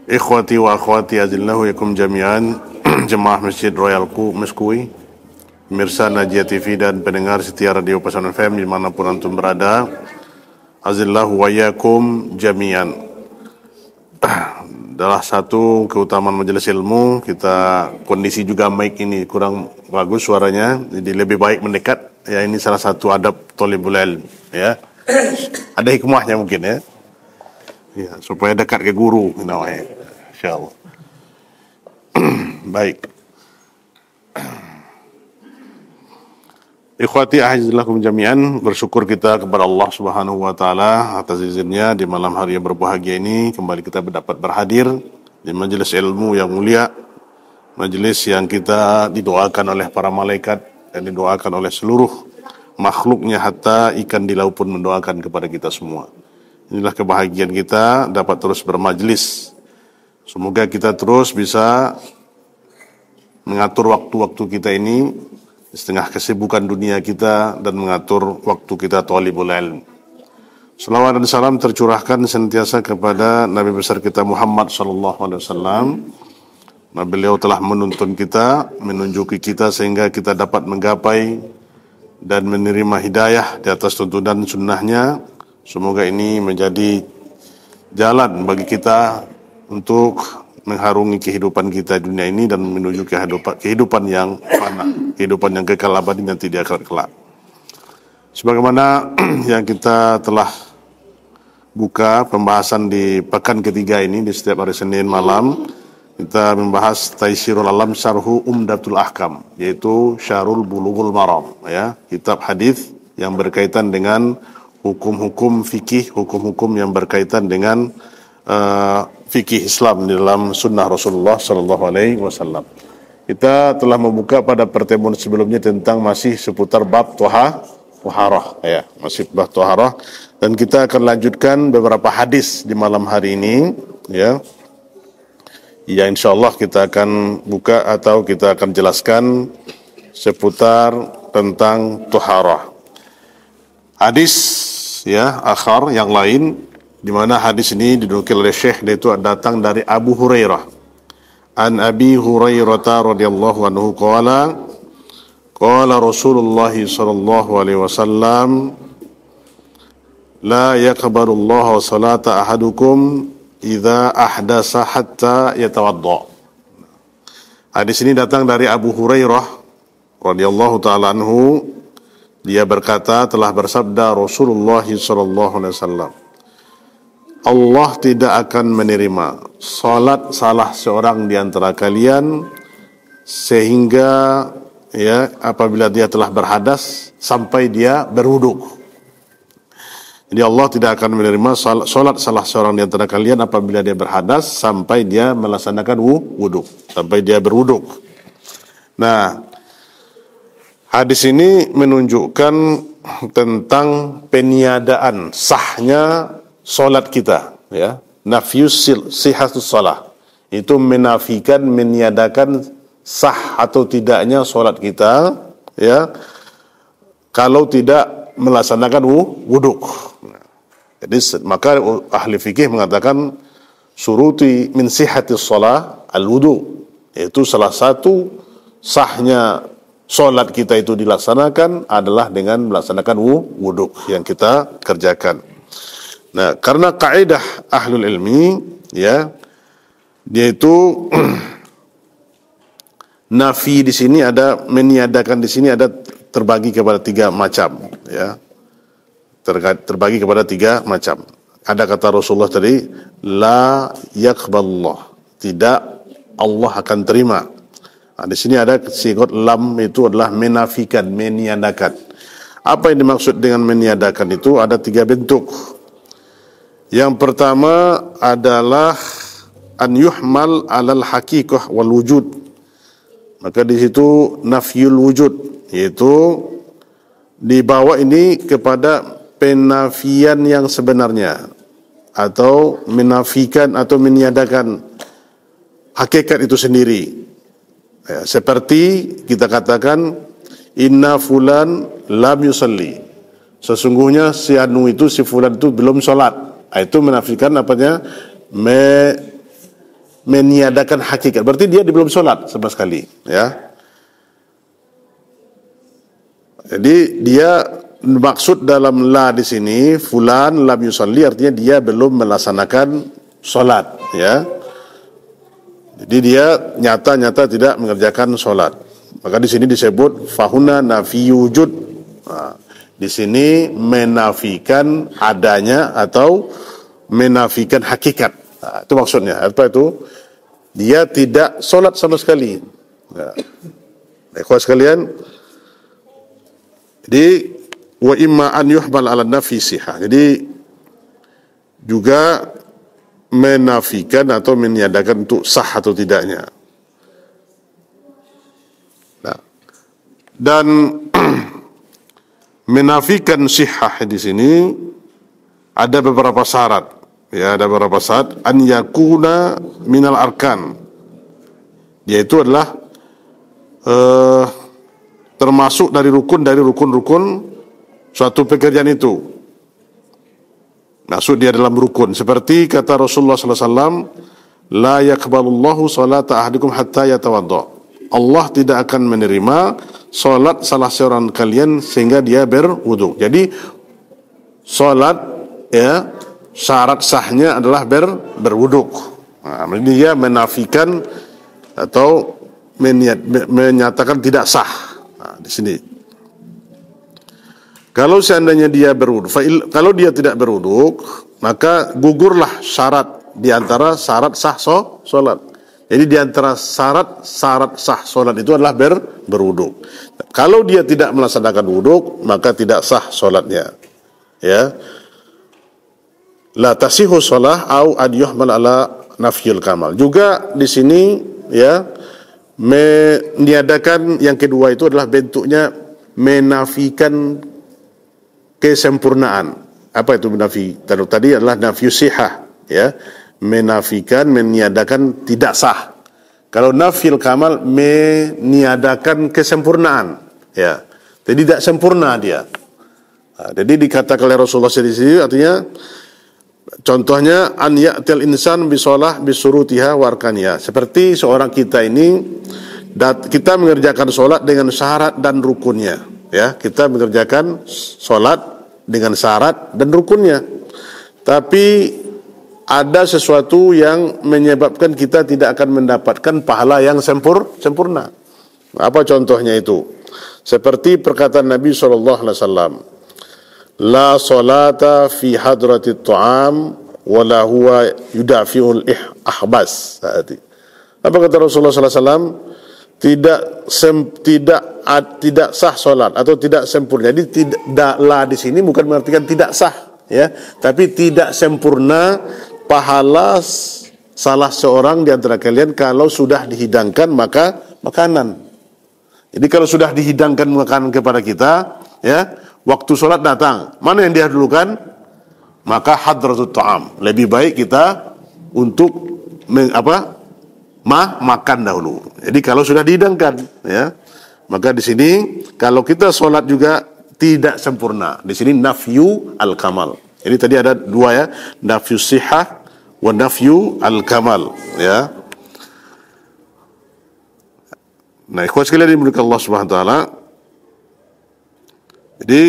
Ikhwati wa akhwati azillahu yakum jami'an Jemaah Masjid Royal Meskui, pemirsa Najia TV dan pendengar setia Radio Pasaman FM dimanapun antum berada, azillahu wa yakum jami'an. Adalah satu keutamaan majelis ilmu, kita kondisi juga mic ini kurang bagus suaranya, jadi lebih baik mendekat. Ya, ini salah satu adab thalibul ilm, ya. Ada hikmahnya mungkin ya. Ya, supaya dekat ke guru, insyaallah. Baik. Ikhwati ahizillakum jami'an, bersyukur kita kepada Allah Subhanahu wa taala atas izinnya di malam hari yang berbahagia ini kembali kita dapat berhadir di majelis ilmu yang mulia, majelis yang kita didoakan oleh para malaikat dan didoakan oleh seluruh makhluknya, hatta ikan di laut pun mendoakan kepada kita semua. Inilah kebahagiaan kita dapat terus bermajlis. Semoga kita terus bisa mengatur waktu-waktu kita ini di setengah kesibukan dunia kita dan mengatur waktu kita thalibul ilm. Salawat dan salam tercurahkan senantiasa kepada Nabi besar kita Muhammad sallallahu alaihi wasallam. Beliau telah menuntun kita, menunjuki kita sehingga kita dapat menggapai dan menerima hidayah di atas tuntunan sunnahnya. Semoga ini menjadi jalan bagi kita untuk mengharungi kehidupan kita di dunia ini dan menuju kehidupan yang fana, kehidupan yang kekal abadi nanti di akhirat kelak. Sebagaimana yang kita telah buka pembahasan di pekan ketiga ini, di setiap hari Senin malam kita membahas Taisirul Alam Syarhu Umdatul Ahkam, yaitu Syarul Bulughul Maram, ya, kitab hadis yang berkaitan dengan hukum-hukum fikih, hukum-hukum yang berkaitan dengan fikih Islam di dalam sunnah Rasulullah Sallallahu Alaihi Wasallam. Kita telah membuka pada pertemuan sebelumnya tentang masih seputar bab toharah, ya, masih bab toharah, dan kita akan lanjutkan beberapa hadis di malam hari ini, ya. Ya, insyaallah kita akan buka atau kita akan jelaskan seputar tentang toharah. Hadis, ya, akhar yang lain, di mana hadis ini dinukil oleh Syekh, yaitu datang dari Abu Hurairah. An Abi Hurairah radhiyallahu anhu qala Rasulullah sallallahu alaihi wasallam la yaqbalu Allah salata ahadukum idza ahdasa hatta yatawadda. Hadis ini datang dari Abu Hurairah radhiyallahu taala anhu. Dia berkata, telah bersabda Rasulullah sallallahu alaihi wasallam, Allah tidak akan menerima salat salah seorang di antara kalian sehingga, ya, apabila dia telah berhadas sampai dia berwuduk. Jadi Allah tidak akan menerima salat salah seorang di antara kalian apabila dia berhadas sampai dia melaksanakan wuduk, sampai dia berwuduk. Nah, hadis ini menunjukkan tentang peniadaan sahnya solat kita, ya. Nafyus sihatus salah, itu menafikan, meniadakan sah atau tidaknya solat kita, ya, kalau tidak melaksanakan wuduk. Jadi maka ahli fikih mengatakan suruti min sihatis salah al-wudu, yaitu salah satu sahnya solat kita itu dilaksanakan adalah dengan melaksanakan wuduk yang kita kerjakan. Nah, karena kaidah ahlul ilmi, ya, dia itu nafi di sini ada, meniadakan di sini ada terbagi kepada tiga macam, ya. Terbagi kepada tiga macam. Ada kata Rasulullah tadi, la yaqbalullah, tidak Allah akan terima. Nah, di sini ada sigot lam, itu adalah menafikan, meniadakan. Apa yang dimaksud dengan meniadakan itu? Ada tiga bentuk. Yang pertama adalah an yuhmal alal haqiqah wal wujud. Maka di situ nafyul wujud, yaitu dibawa ini kepada penafian yang sebenarnya, atau menafikan atau meniadakan hakikat itu sendiri. Ya, seperti kita katakan inna fulan lam yusalli, sesungguhnya si anu itu, si fulan itu belum sholat. Itu menafikan apanya, meniadakan hakikat. Berarti dia belum sholat sama sekali, ya. Jadi dia maksud dalam la di sini fulan lam yusalli, artinya dia belum melaksanakan sholat, ya. Jadi dia nyata-nyata tidak mengerjakan sholat. Maka di sini disebut fahuna nafi wujud. Nah, di sini menafikan adanya atau menafikan hakikat. Nah, itu maksudnya. Apa itu? Dia tidak sholat sama sekali. Nah, ikhwan sekalian, jadi wa imma an yuhmal ala nafi sihah. Jadi juga menafikan atau meniadakan untuk sah atau tidaknya. Nah, dan menafikan sihah di sini ada beberapa syarat. Ya, ada beberapa syarat. An yakuna minal arkan. Yaitu adalah termasuk dari rukun suatu pekerjaan itu. Maksud dia dalam rukun. Seperti kata Rasulullah sallallahu alaihi wasallam, la yaqbalullahu salata ahadikum hatta yatawadda. Allah tidak akan menerima salat salah seorang kalian sehingga dia berwudu. Jadi salat, ya, syarat sahnya adalah berwudu. Nah, dia menafikan atau menyatakan tidak sah. Nah, di sini. Kalau seandainya dia berwudu, kalau dia tidak berwudu, maka gugurlah syarat di antara syarat sah salat. Jadi di antara syarat sah salat itu adalah berwudu. Kalau dia tidak melaksanakan wudu, maka tidak sah salatnya. Ya. La tasihu shalah au an yuhmal ala nafyil kamal. Juga di sini, ya, meniadakan yang kedua itu adalah bentuknya menafikan kesempurnaan. Apa itu menafi? Tadi adalah nafyu sihah, ya, menafikan, meniadakan tidak sah. Kalau nafil kamal meniadakan kesempurnaan, ya, jadi tidak sempurna dia. Nah, jadi dikatakan oleh Rasulullah sendiri, artinya contohnya an ya'til insan bisolah bisurutiha warkaniha. Seperti seorang kita ini, kita mengerjakan solat dengan syarat dan rukunnya, ya, kita mengerjakan solat dengan syarat dan rukunnya, tapi ada sesuatu yang menyebabkan kita tidak akan mendapatkan pahala yang sempurna. Apa contohnya itu? Seperti perkataan Nabi SAW, la salata fi hadratit ta'am wala huwa yudafi'ul ahbas. Apa kata Rasulullah SAW? Tidak sah solat atau tidak sempurna. Jadi tidaklah di sini bukan mengartikan tidak sah, ya, tapi tidak sempurna pahala salah seorang di antara kalian kalau sudah dihidangkan makanan. Jadi kalau sudah dihidangkan makanan kepada kita, ya, waktu sholat datang, mana yang didahulukan? Maka hadratut ta'am. Lebih baik kita untuk makan dahulu. Jadi kalau sudah dihidangkan, ya, maka di sini kalau kita sholat juga tidak sempurna. Di sini nafyu al-kamal. Jadi tadi ada dua, ya, nafyu sihah wa nafyu al-kamal, ya. Nah, ikhwan sekalian dimuliakan Allah Subhanahu wa taala. Jadi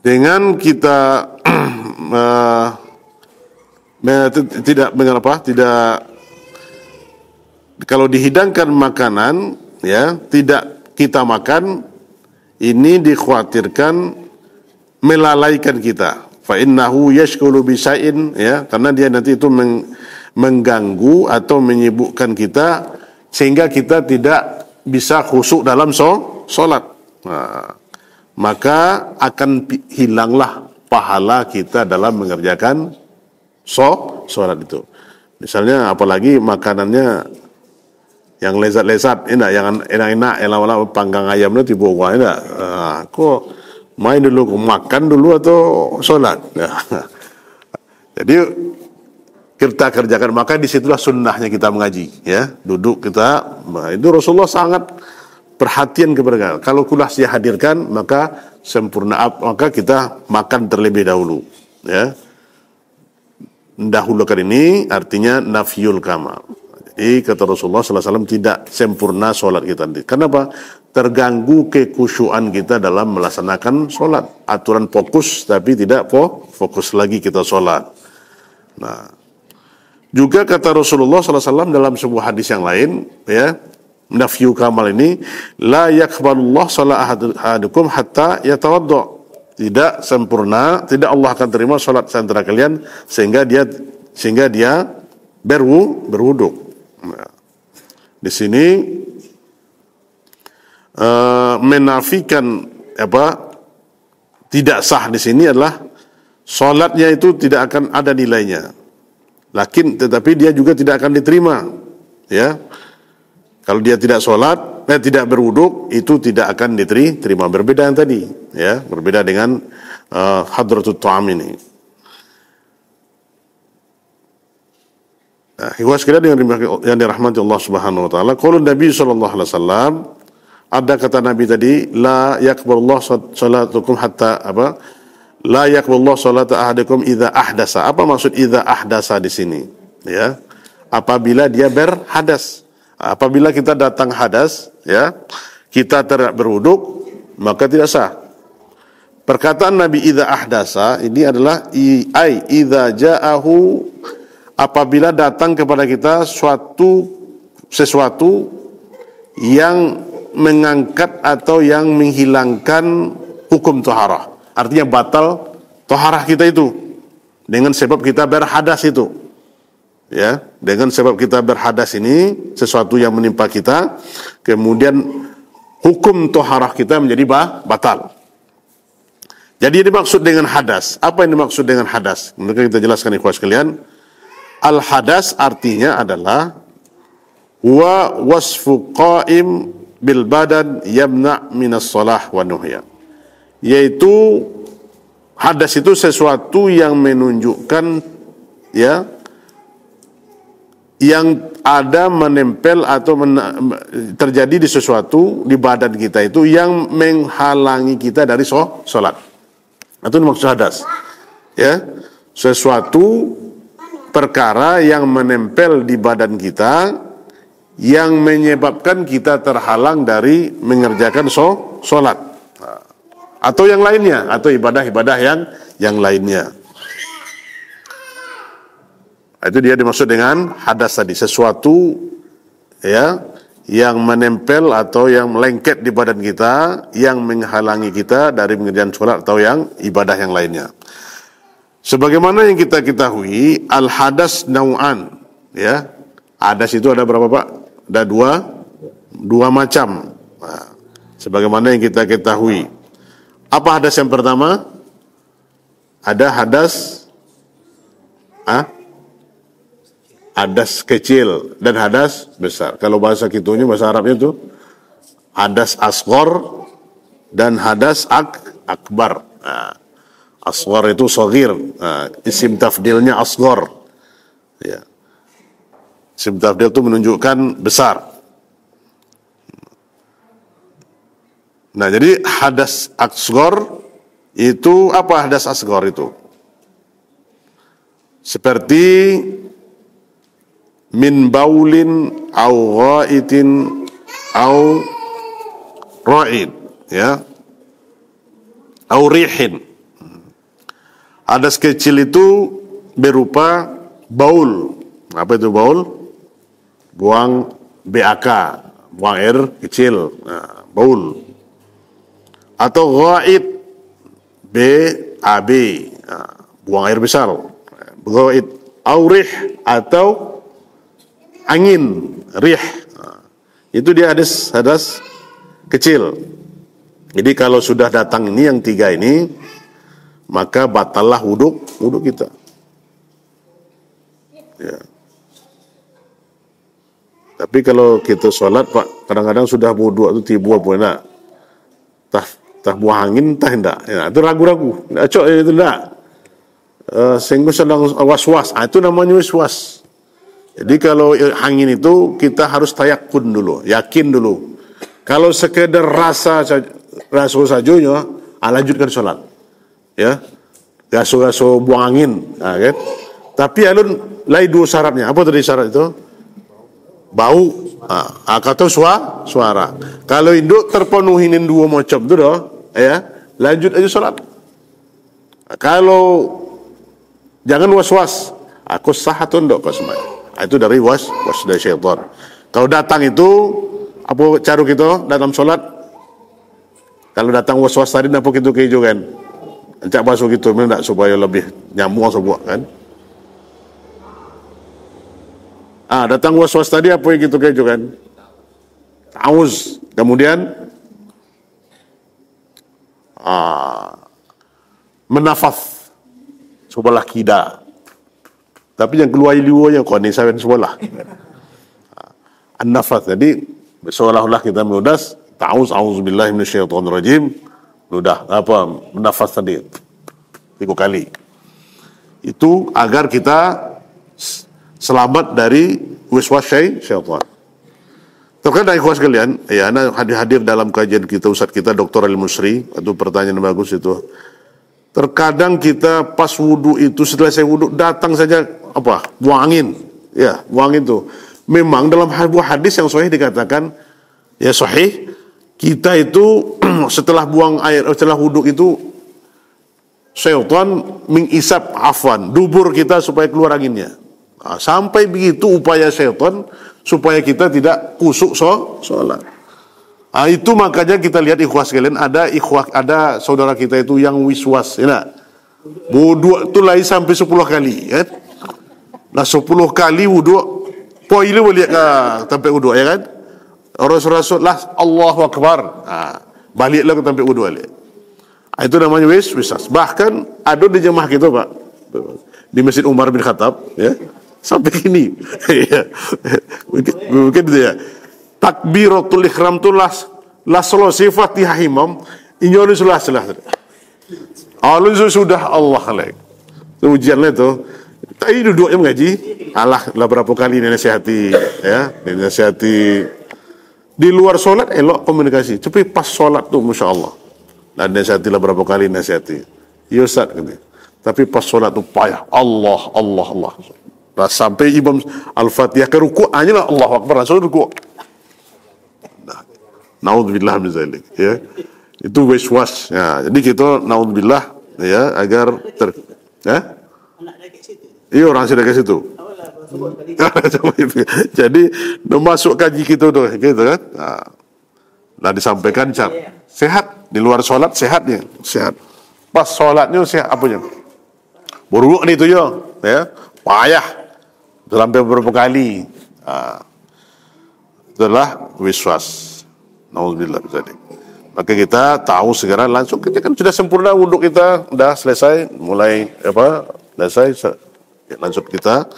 dengan kita tidak kalau dihidangkan makanan, ya, tidak kita makan, ini dikhawatirkan melalaikan kita. Fa innahu yashghulu bi syai'in, ya, karena dia nanti itu mengganggu atau menyibukkan kita sehingga kita tidak bisa khusyuk dalam salat. Nah, maka akan hilanglah pahala kita dalam mengerjakan salat itu. Misalnya apalagi makanannya yang lezat-lezat, yang enak-enak, yang lama-lama panggang ayam itu tiba-tiba enak. Kok main dulu, makan dulu atau sholat? Jadi kita kerjakan, maka disitulah sunnahnya kita mengaji, ya, duduk kita. Itu Rasulullah sangat perhatian kepada kita. Kalau kulah saya hadirkan, maka sempurna, maka kita makan terlebih dahulu. Ya, mendahulukan ini artinya nafyul kamal. Jadi kata Rasulullah SAW tidak sempurna sholat kita. Kenapa? Terganggu kekhusyuan kita dalam melaksanakan sholat. Aturan fokus tapi tidak fokus lagi kita sholat. Nah, juga kata Rasulullah SAW dalam sebuah hadis yang lain, ya, nafyu kamal ini, la yakbalullah salat ahadukum hatta yatawadda. Tidak sempurna, tidak Allah akan terima salat antara kalian sehingga dia berwudu. Nah, di sini menafikan tidak sah di sini adalah salatnya itu tidak akan ada nilainya. Tetapi dia juga tidak akan diterima, ya. Kalau dia tidak sholat, tidak berwuduk, itu tidak akan diterima. Berbeda yang tadi, ya, berbeda dengan hadratut ta'am ini. Nah, ikhwas sekalian yang dirahmati Allah Subhanahu wa taala, qaulun Nabi sallallahu alaihi wasallam, ada kata Nabi tadi, la yaqbalullah salatukum hatta la yaqbalullah salata ahadikum idza ahdasa. Apa maksud idza ahdasa di sini? Ya, apabila dia berhadas. Apabila kita datang hadas, ya, kita tidak berwuduk, maka tidak sah. Perkataan Nabi idza ahdasa ini adalah idza ja'ahu, apabila datang kepada kita sesuatu yang mengangkat atau yang menghilangkan hukum taharah. Artinya batal taharah kita itu dengan sebab kita berhadas itu. Ya, dengan sebab kita berhadas ini, sesuatu yang menimpa kita, kemudian hukum taharah kita menjadi batal. Jadi ini dimaksud dengan hadas. Apa yang dimaksud dengan hadas? Mungkin kita jelaskan ikhwas sekalian. Al hadas artinya adalah wa wasfu qa'im bil badan yamna' minas shalah wa nuhya. Yaitu hadas itu sesuatu yang menunjukkan, ya, yang ada menempel atau terjadi di sesuatu di badan kita itu yang menghalangi kita dari sholat. Itu maksud hadas. Ya, sesuatu perkara yang menempel di badan kita yang menyebabkan kita terhalang dari mengerjakan sholat atau yang lainnya, atau ibadah-ibadah yang lainnya. Itu dia dimaksud dengan hadas tadi, sesuatu, ya, yang menempel atau yang melengket di badan kita yang menghalangi kita dari mengerjakan sholat atau yang ibadah yang lainnya. Sebagaimana yang kita ketahui, al hadas nau'an, ya. Hadas itu ada berapa, Pak? Ada dua macam. Nah, sebagaimana yang kita ketahui. Apa hadas yang pertama? Ada hadas hadas kecil dan hadas besar. Kalau bahasa kitunya, bahasa Arabnya itu hadas asghar dan hadas akbar. Nah, asghar itu shaghir. Nah, isim tafdilnya asghar. Ya. Isim tafdil itu menunjukkan besar. Nah, jadi hadas asghar itu apa? Hadas asghar itu seperti min baulin au ghaitin au ra'id, ya, au rihin. Hadas kecil itu berupa baul. Apa itu baul? Buang BAK, buang air kecil, nah, baul. Atau ghaid, BAB, nah, buang air besar, ghaid. Au rih, atau angin, rih. Itu dia hadas kecil. Jadi kalau sudah datang ini yang tiga ini, maka batallah wudhu kita. Ya. Tapi kalau kita sholat, Pak, kadang-kadang sudah wudhu itu tiba apa tah buah angin, tah hendak. Ya, itu ragu-ragu. Cok itu enggak. Sehingga sedang was-was. Itu namanya was-was. Jadi kalau angin itu kita harus tayakun dulu, yakin dulu. Kalau sekedar rasa saja, lanjutkan sholat. Ya, gaso-gaso buang angin, kan? Tapi alun lain dua syaratnya. Apa tadi syarat itu? Bau, atau suara. Kalau induk terpenuhin dua macam tu dah, ya, lanjut aja sholat. Kalau jangan was-was, aku sah atau enggak kau semai. Itu dari was dari syaitan. Kalau datang itu apa cara kita dalam sholat? Kalau datang was-was tadi apa kita kejo kan? Encak basuh gitu, memang tak supaya lebih nyambung sebuah kan? Datang was-was tadi apa yang kita kejo kan? Ta'awuz. Kemudian menafas sebelah kida. Tapi yang keluar liwanya kau ni sahabat sebelah. An-nafas. Jadi seolah-olah kita meludas. Ta'awuz minasyaitonirrajim. Ludah apa menafas tadi 3 kali. Itu agar kita selamat dari waswas syaitan. Terkadang ikhwas sekalian, ya, anda hadir dalam kajian kita, Ustaz kita Dr. Ali Musri, itu pertanyaan bagus itu. Terkadang kita pas wudu itu, setelah saya wudu datang saja buang angin, ya, buang angin itu. Memang dalam sebuah hadis yang sahih dikatakan, ya sahih, kita itu setelah buang air, setelah wudu itu syaitan mengisap dubur kita supaya keluar anginnya. Sampai begitu upaya syaitan supaya kita tidak kusuk sholat. Itu makanya kita lihat ikhwas sekalian, ada saudara kita itu yang wiswas, ya. Wudu itu lain sampai 10 kali, kan? Nah 10 kali wudu, poile boleh ke tempat wudu, ya kan? Rasul lah Allahu Akbar, baliklah ke tempat wudu balik. Itu namanya wiswas. Bahkan ada di jemaah kita, Pak, di Masjid Umar bin Khattab, ya, sampai kini. Mungkin itu ya. Takbiratul ihram tu las selesai Fatihah imam, injori sudah. Alun sudah Allah alaik. Ujiannya itu. Tadi duduknya mengaji, Allah lah berapa kali dinasihati, ya, dinasihati. Di luar solat elok komunikasi, tapi pas solat tu masya Allah. Dan dinasihati lah berapa kali dinasihati. Ya Ustaz, gitu. Tapi pas solat tu payah. Allah. Nah, sampai imam Al-Fatihah ke ruku' hanya lah Allahu Akbar, langsung ruku'. Naudzubillah min zalik, ya. Itu waswas. Ya, jadi kita naudzubillah, ya, agar iya, orang sudah ke situ. Jadi masuk kaji kita tu, gitu kan. Nah, disampaikan sehat di luar solat, sehatnya sehat. Pas solatnya sehat apanya? Buruk ni tu ya, payah sampai beberapa kali. Itulah wiswas. Nauzubillah dzalik. Maka kita tahu segera langsung, kita kan sudah sempurna wuduk kita, sudah selesai, mulai selesai, langsung kita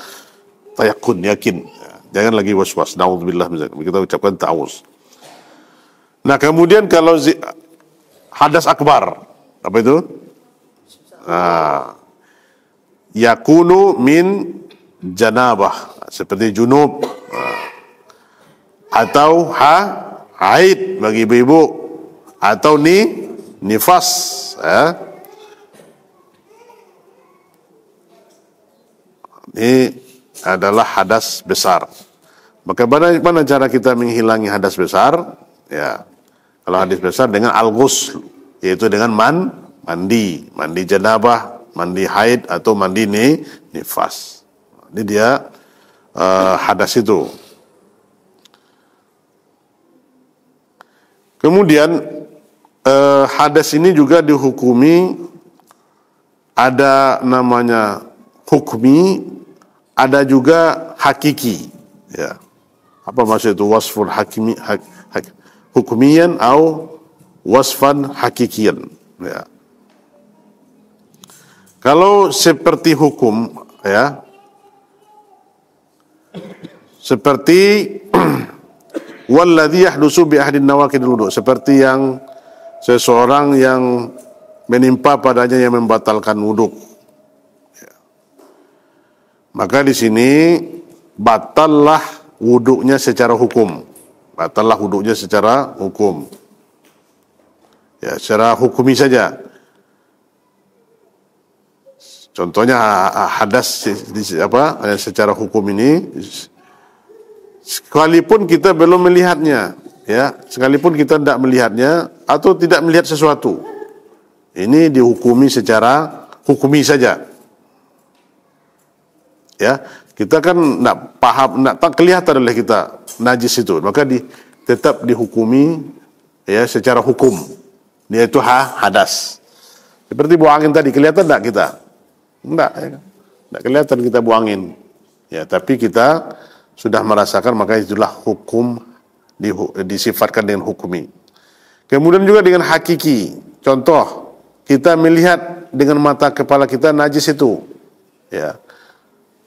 tayakun, yakin, jangan lagi waswas. Nauzubillah dzalik. Kita ucapkan ta'awuz. Nah, kemudian kalau hadas akbar, apa itu? Yakunu min janabah, seperti junub, atau haid bagi ibu-ibu, atau nifas, ya. Ini adalah hadas besar. Maka bagaimana cara kita menghilangi hadas besar? Ya, kalau hadas besar dengan al-ghusl, yaitu dengan mandi janabah, mandi haid atau mandi nifas. Ini dia hadas itu. Kemudian hadas ini juga dihukumi, ada namanya hukmi, ada juga hakiki, ya. Apa maksud itu? Wasfun hukmiyan atau wasfan hakikian, ya. Kalau seperti hukum, ya, seperti walladzi yahdusu bi ahdin nawaqidil wudu, seperti yang seseorang yang menimpa padanya yang membatalkan wudu. Ya. Maka di sini batallah wudunya secara hukum. Batallah wudunya secara hukum. Ya, secara hukumi saja. Contohnya hadas secara hukum ini, sekalipun kita belum melihatnya, ya, sekalipun kita tidak melihatnya atau tidak melihat sesuatu, ini dihukumi secara hukumi saja. Ya, kita kan tidak paham, tak kelihatan oleh kita najis itu, maka tetap dihukumi ya secara hukum, yaitu hadas. Seperti buang angin tadi, kelihatan tidak kita? Enggak, ya. Enggak kelihatan kita buang angin. Ya, tapi kita sudah merasakan, maka itulah hukum disifatkan dengan hukumi. Kemudian juga dengan hakiki. Contoh, kita melihat dengan mata kepala kita najis itu. Ya.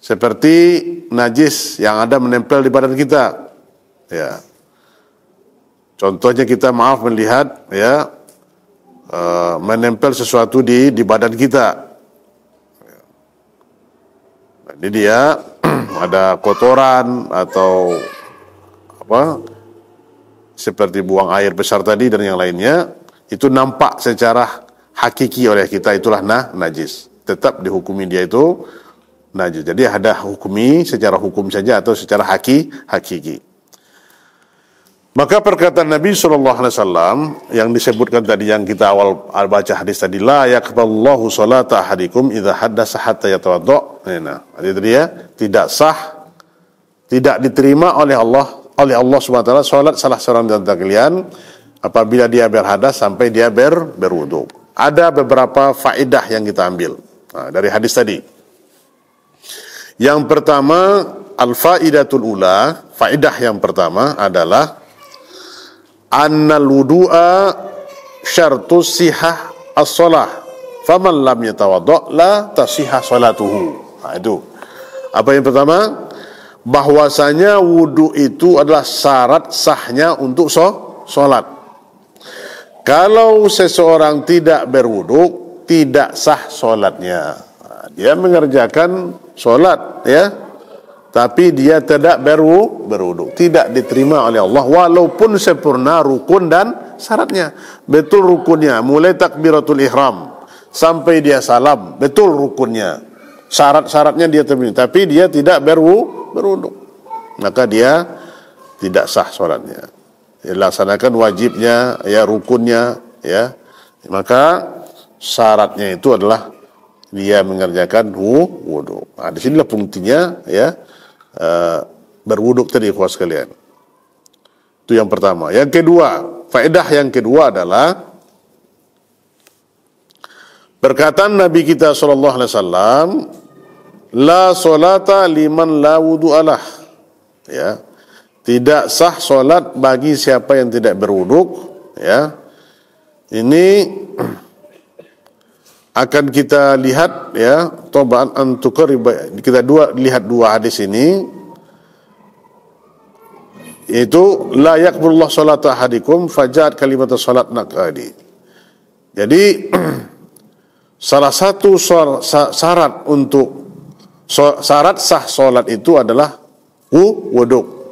Seperti najis yang ada menempel di badan kita. Ya. Contohnya kita melihat ya menempel sesuatu di badan kita. Ini dia ada kotoran atau seperti buang air besar tadi dan yang lainnya, itu nampak secara hakiki oleh kita, itulah najis. Tetap dihukumi dia itu najis. Jadi ada hukumi secara hukum saja atau secara hakiki. Maka perkataan Nabi SAW yang disebutkan tadi, yang kita awal baca hadis tadi, la yaqballahu salata ahadikum idza haddasa hatta yatawadda. Nah, itu dia, tidak sah, tidak diterima oleh Allah SWT salat salah seorang di antara kalian apabila dia berhadas sampai dia berwudu. Ada beberapa faedah yang kita ambil dari hadis tadi. Yang pertama, al-faidatul ula, faedah yang pertama adalah annal wudu'a syartus sihah as-salah, faman lam yatawadda la tasihah salatuhu. Nah, itu apa yang pertama, bahwasanya wudu itu adalah syarat sahnya untuk sholat. Kalau seseorang tidak berwudu, tidak sah sholatnya. Nah, dia mengerjakan sholat, ya, tapi dia tidak berwudu, tidak diterima oleh Allah walaupun sempurna rukun dan syaratnya. Betul rukunnya, mulai takbiratul ihram sampai dia salam, betul rukunnya, syarat-syaratnya dia terpenuhi, tapi dia tidak berwudu, maka dia tidak sah sholatnya. Dia laksanakan wajibnya, ya, rukunnya, ya, maka syaratnya itu adalah dia mengerjakan wudu. Nah, di sinilah fungsinya, ya, berwuduk tadi, ikhwas sekalian. Itu yang pertama. Yang kedua, faedah yang kedua adalah perkataan Nabi kita SAW, la solata liman la wudu'alah. Ya, tidak sah solat bagi siapa yang tidak berwuduk. Ya, ini akan kita lihat, ya, toban antukar, kita lihat dua hadis ini, yaitu la yaqbulullah salata ahadikum fajat kalimat salat naqadi. Jadi salah satu syarat untuk syarat sah salat itu adalah wudu,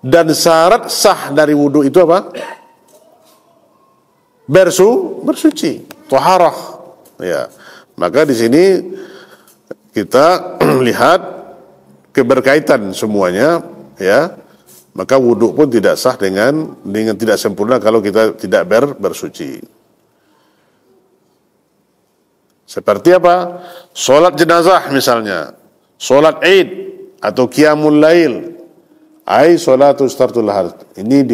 dan syarat sah dari wudu itu apa? Bersuci, taharah. Ya, maka di sini kita lihat keberkaitan semuanya, ya. Maka wudhu pun tidak sah dengan tidak sempurna kalau kita tidak bersuci. Seperti apa? Salat jenazah misalnya, salat Id atau qiyamul lail, salatus startul lahar. Ini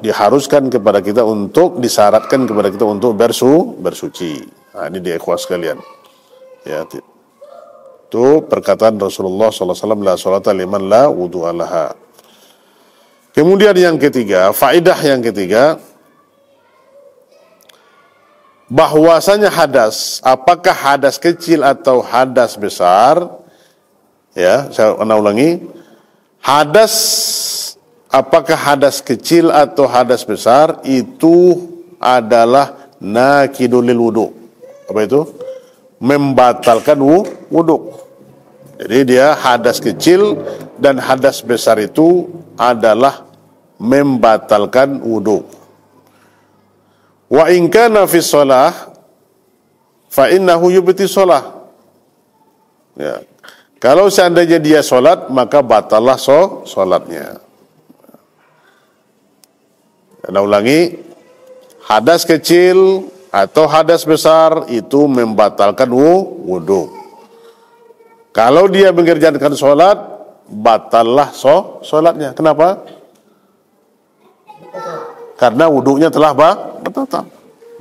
diharuskan kepada kita, untuk disyaratkan kepada kita untuk bersuci. Nah, ini dia, ikhwas sekalian. Ya, itu perkataan Rasulullah SAW, la salata liman la wudu'alaha. Kemudian yang ketiga, faedah yang ketiga, bahwasanya hadas, apakah hadas kecil atau hadas besar, ya, saya ulangi, hadas, apakah hadas kecil atau hadas besar, itu adalah nakidul lil wudu. Apa itu? Membatalkan wudu. Jadi dia hadas kecil dan hadas besar itu adalah membatalkan wudu. Wa in kana fi shalah fa innahu yubti shalah. Ya. Kalau seandainya dia sholat, maka batallah sholatnya. Kita ulangi, hadas kecil atau hadas besar itu membatalkan wudu. Kalau dia mengerjakan sholat, batallah sholatnya. Kenapa? Karena wudunya telah batal.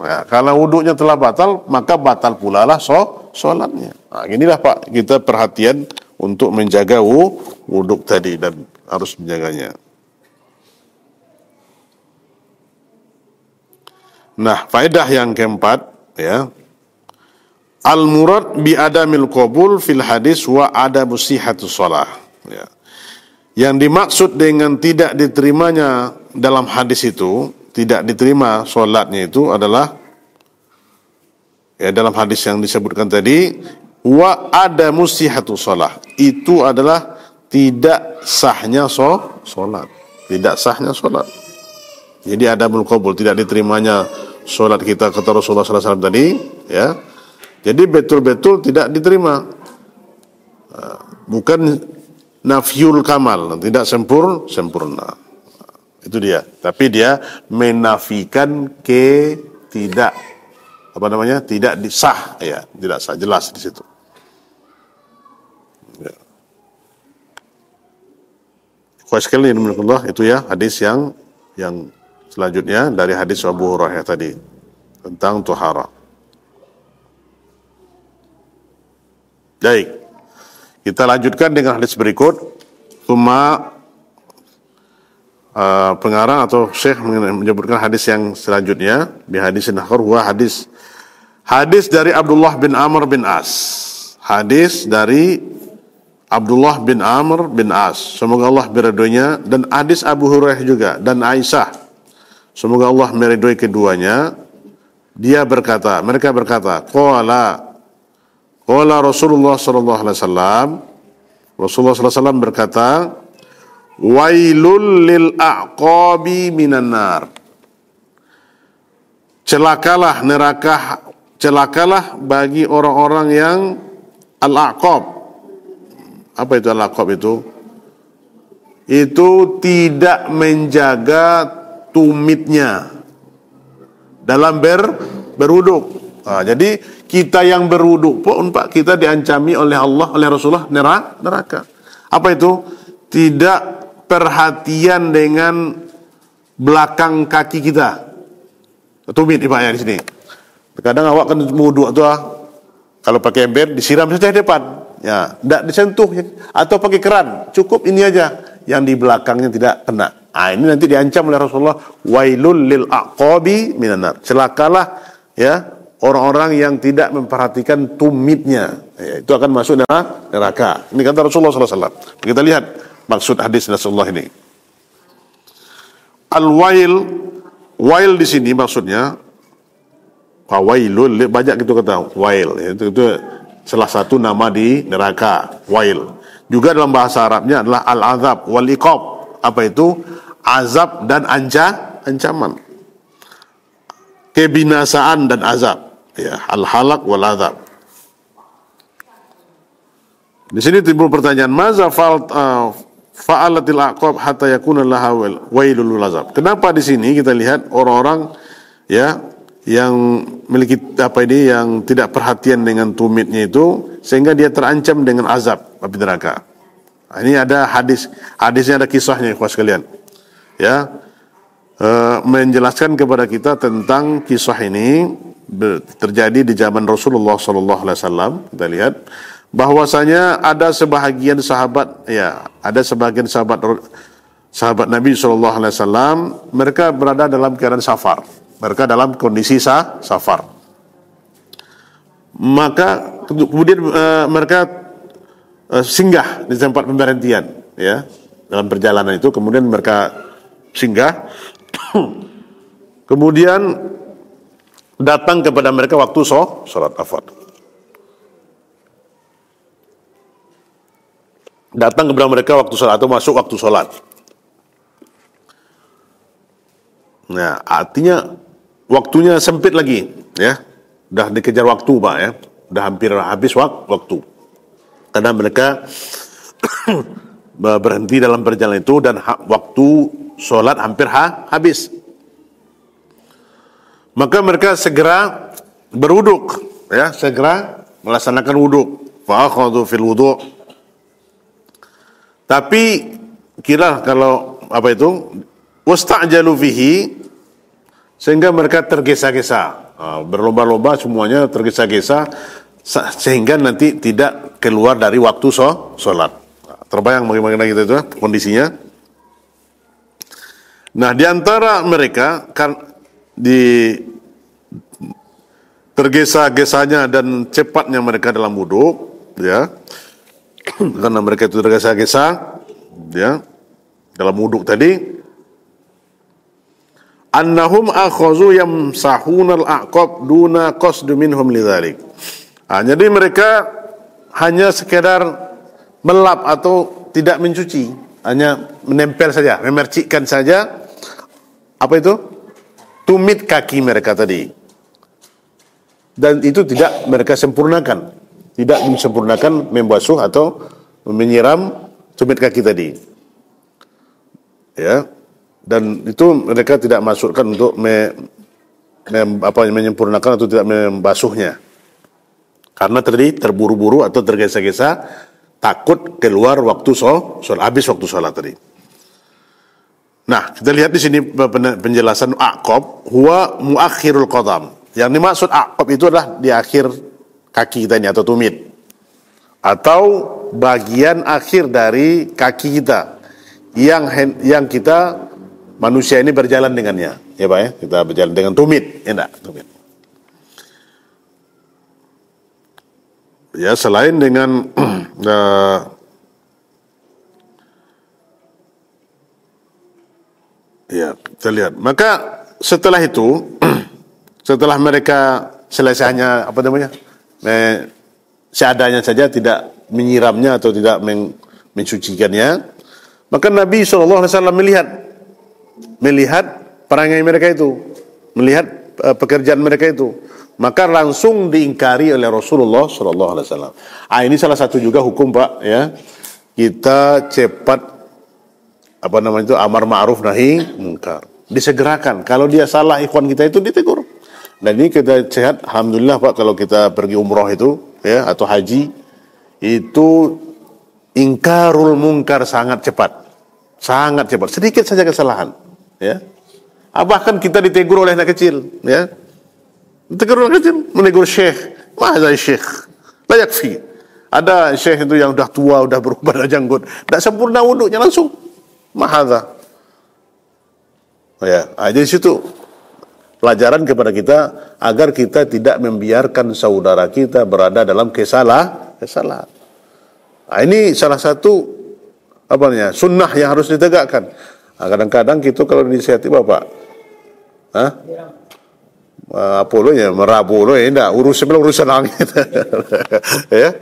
Nah, kalau wudunya telah batal, maka batal pula lah sholatnya. Nah, inilah Pak, kita perhatian untuk menjaga wuduk tadi dan harus menjaganya. Nah, faedah yang keempat, ya, al-murad bi adamil qabul fil hadis wa adamu sihhatus shalah. Ya. Yang dimaksud dengan tidak diterimanya dalam hadis itu, tidak diterima sholatnya itu adalah, ya, dalam hadis yang disebutkan tadi, wa adamu sihhatus shalah, itu adalah tidak sahnya sholat, tidak sahnya sholat. Jadi adamul qabul, tidak diterimanya sholat kita kata Rasulullah SAW tadi, ya. Jadi betul-betul tidak diterima. Bukan nafyul kamal, tidak sempurna. Itu dia. Tapi dia menafikan tidak sah, ya, tidak sah, jelas di situ. Ya. Sekali itu ya hadis yang selanjutnya dari hadis Abu Hurairah tadi tentang tuhara. Baik, kita lanjutkan dengan hadis berikut. Pengarang atau Syekh menyebutkan hadis yang selanjutnya di hadis akhir, huwa hadis dari Abdullah bin Amr bin As. Hadis dari Abdullah bin Amr bin As, semoga Allah meridhoinya, dan hadis Abu Hurairah juga dan Aisyah, semoga Allah meridhoi keduanya. Mereka berkata, qala Rasulullah sallallahu alaihi wasallam, Rasulullah sallallahu alaihi wasallam berkata, wailul lil a'qabi minan nar. Celakalah bagi orang-orang yang al-a'qab. Apa itu al-a'qab itu? Itu tidak menjaga tumitnya dalam berwuduk. Jadi kita yang berwuduk pun Pak, kita diancami oleh Allah, oleh Rasulullah neraka. Apa itu? Tidak perhatian dengan belakang kaki kita. Tumit Pak ya di sini. Kadang awak kan wuduk tuh, kalau pakai ember disiram saja di depan, ya, tidak disentuh, atau pakai keran, cukup ini aja, yang di belakangnya tidak kena. Ini nanti diancam oleh Rasulullah, wailul lil aqabi minan nar. Celakalah, ya, orang-orang yang tidak memperhatikan tumitnya, ya, itu akan masuk neraka. Ini kata Rasulullah SAW. Kita lihat maksud hadis Rasulullah ini. Wail di sini maksudnya wailul, banyak kita kata wail, itu salah satu nama di neraka, wail. Juga dalam bahasa Arabnya adalah al-azab wal iqab. Apa itu? Azab dan ancaman. Kebinasaan dan azab, ya, al-halak wal azab. Di sini timbul pertanyaan, maza fa'alatil aqab hatta yakuna laha wailul azab. Kenapa di sini kita lihat orang-orang, ya, yang memiliki yang tidak perhatian dengan tumitnya itu sehingga dia terancam dengan azab api neraka. Ini ada hadisnya ada kisahnya ikhwas sekalian. Ya. Menjelaskan kepada kita tentang kisah ini terjadi di zaman Rasulullah sallallahu alaihi wasallam. Kita lihat bahwasanya ada sebahagian sahabat Nabi sallallahu alaihi wasallam, mereka berada dalam keadaan safar. Mereka dalam kondisi safar. Maka kemudian mereka singgah di tempat pemberhentian, ya, dalam perjalanan itu. Kemudian mereka singgah. Kemudian datang kepada mereka waktu sholat afar. Datang kepada mereka waktu sholat atau masuk waktu sholat. Nah, artinya waktunya sempit lagi, ya. Dah dikejar waktu, Pak, ya. Dah hampir habis waktu. Karena mereka berhenti dalam perjalanan itu dan waktu sholat hampir habis. Maka mereka segera berwuduk, ya, segera melaksanakan wuduk. Fa'akhadhu fil wuduk. Tapi kira kalau apa itu? Wasta'jalu fihi, sehingga mereka tergesa-gesa. Berlomba-lomba semuanya tergesa-gesa sehingga nanti tidak keluar dari waktu sholat. Terbayang bagaimana gitu itu kondisinya. Nah, di antara mereka kan di tergesa-gesanya dan cepatnya mereka dalam wudhu, ya, karena mereka itu tergesa-gesa, ya, dalam wudhu tadi, annahum akhazu yamsahuna al-aqab duna qasdu minhum lidzalik. Jadi mereka hanya sekedar melap atau tidak mencuci, hanya menempel saja, memercikkan saja apa itu? Tumit kaki mereka tadi. Dan itu tidak mereka sempurnakan, tidak disempurnakan membasuh atau menyiram tumit kaki tadi, ya. Dan itu mereka tidak masukkan untuk menyempurnakan atau tidak membasuhnya, karena tadi terburu-buru atau tergesa-gesa, takut keluar waktu sholat, habis waktu sholat tadi. Nah, kita lihat di sini penjelasan aqab, huwa muakhirul qadam. Yang dimaksud aqab itu adalah di akhir kaki kita ini atau tumit, atau bagian akhir dari kaki kita yang kita manusia ini berjalan dengannya, ya Pak, ya, kita berjalan dengan tumit, ya enggak, tumit. Ya, selain dengan ya, kita lihat. Maka setelah itu, setelah mereka selesainya apa namanya, seadanya saja, tidak menyiramnya atau tidak mensucikannya, maka Nabi SAW melihat perangai mereka itu, melihat pekerjaan mereka itu, maka langsung diingkari oleh Rasulullah SAW. Ini salah satu juga hukum, Pak, ya, kita cepat apa namanya itu, amar ma'ruf nahi munkar, disegerakan. Kalau dia salah, ikhwan kita itu ditegur. Dan ini kita sehat, alhamdulillah, Pak, kalau kita pergi umroh itu, ya, atau haji, itu ingkarul munkar sangat cepat, sedikit saja kesalahan, ya. Bahkan kita ditegur oleh anak kecil, ya. Ditegur oleh anak kecil, menegur syekh, mahza syekh, la yakfi. Ada syekh itu yang sudah tua, sudah berubah janggut, tidak sempurna wuduknya, langsung mahza. Ya, jadi situ pelajaran kepada kita agar kita tidak membiarkan saudara kita berada dalam kesalahan. Ini salah satu apa namanya, sunnah yang harus ditegakkan. Kadang-kadang kita kalau disihati Bapak, apa lo ya, merabu lo ya, enggak, urusan langit. Ya,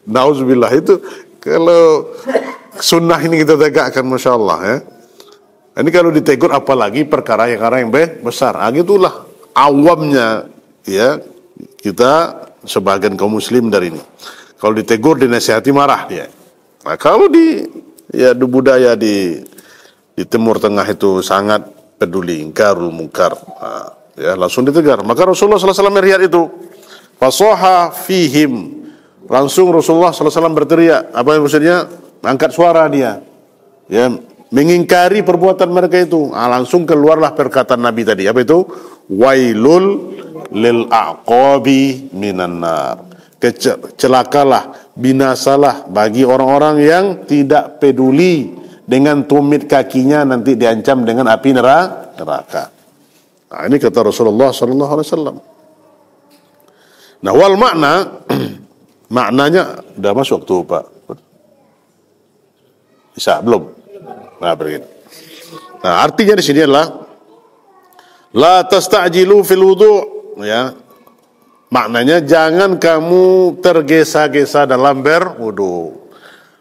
nauzubillah, itu kalau sunnah ini kita tegakkan, masya Allah, ya. Ini kalau ditegur apalagi perkara yang besar. Gitulah awamnya, ya, kita sebagian kaum muslim dari ini. Kalau ditegur, dinasihati, marah dia. Nah, kalau di budaya di Timur Tengah itu sangat peduli, ingkarul munkar, ya, langsung ditegur. Maka Rasulullah SAW melihat itu, fasoha fihim, langsung Rasulullah SAW berteriak. Apa yang maksudnya? Angkat suara dia, ya, mengingkari perbuatan mereka itu. Langsung keluarlah perkataan Nabi tadi, apa itu? Wailul lil aqabi minan nar. Celakalah, binasalah bagi orang-orang yang tidak peduli dengan tumit kakinya, nanti diancam dengan api neraka. Ini kata Rasulullah SAW. Nah, wal makna, maknanya udah masuk tuh, Pak. Bisa belum? Nah, begini. Nah, artinya di sini adalah la tasta'jilu fil wudu', ya. Maknanya jangan kamu tergesa-gesa dalam berwudu.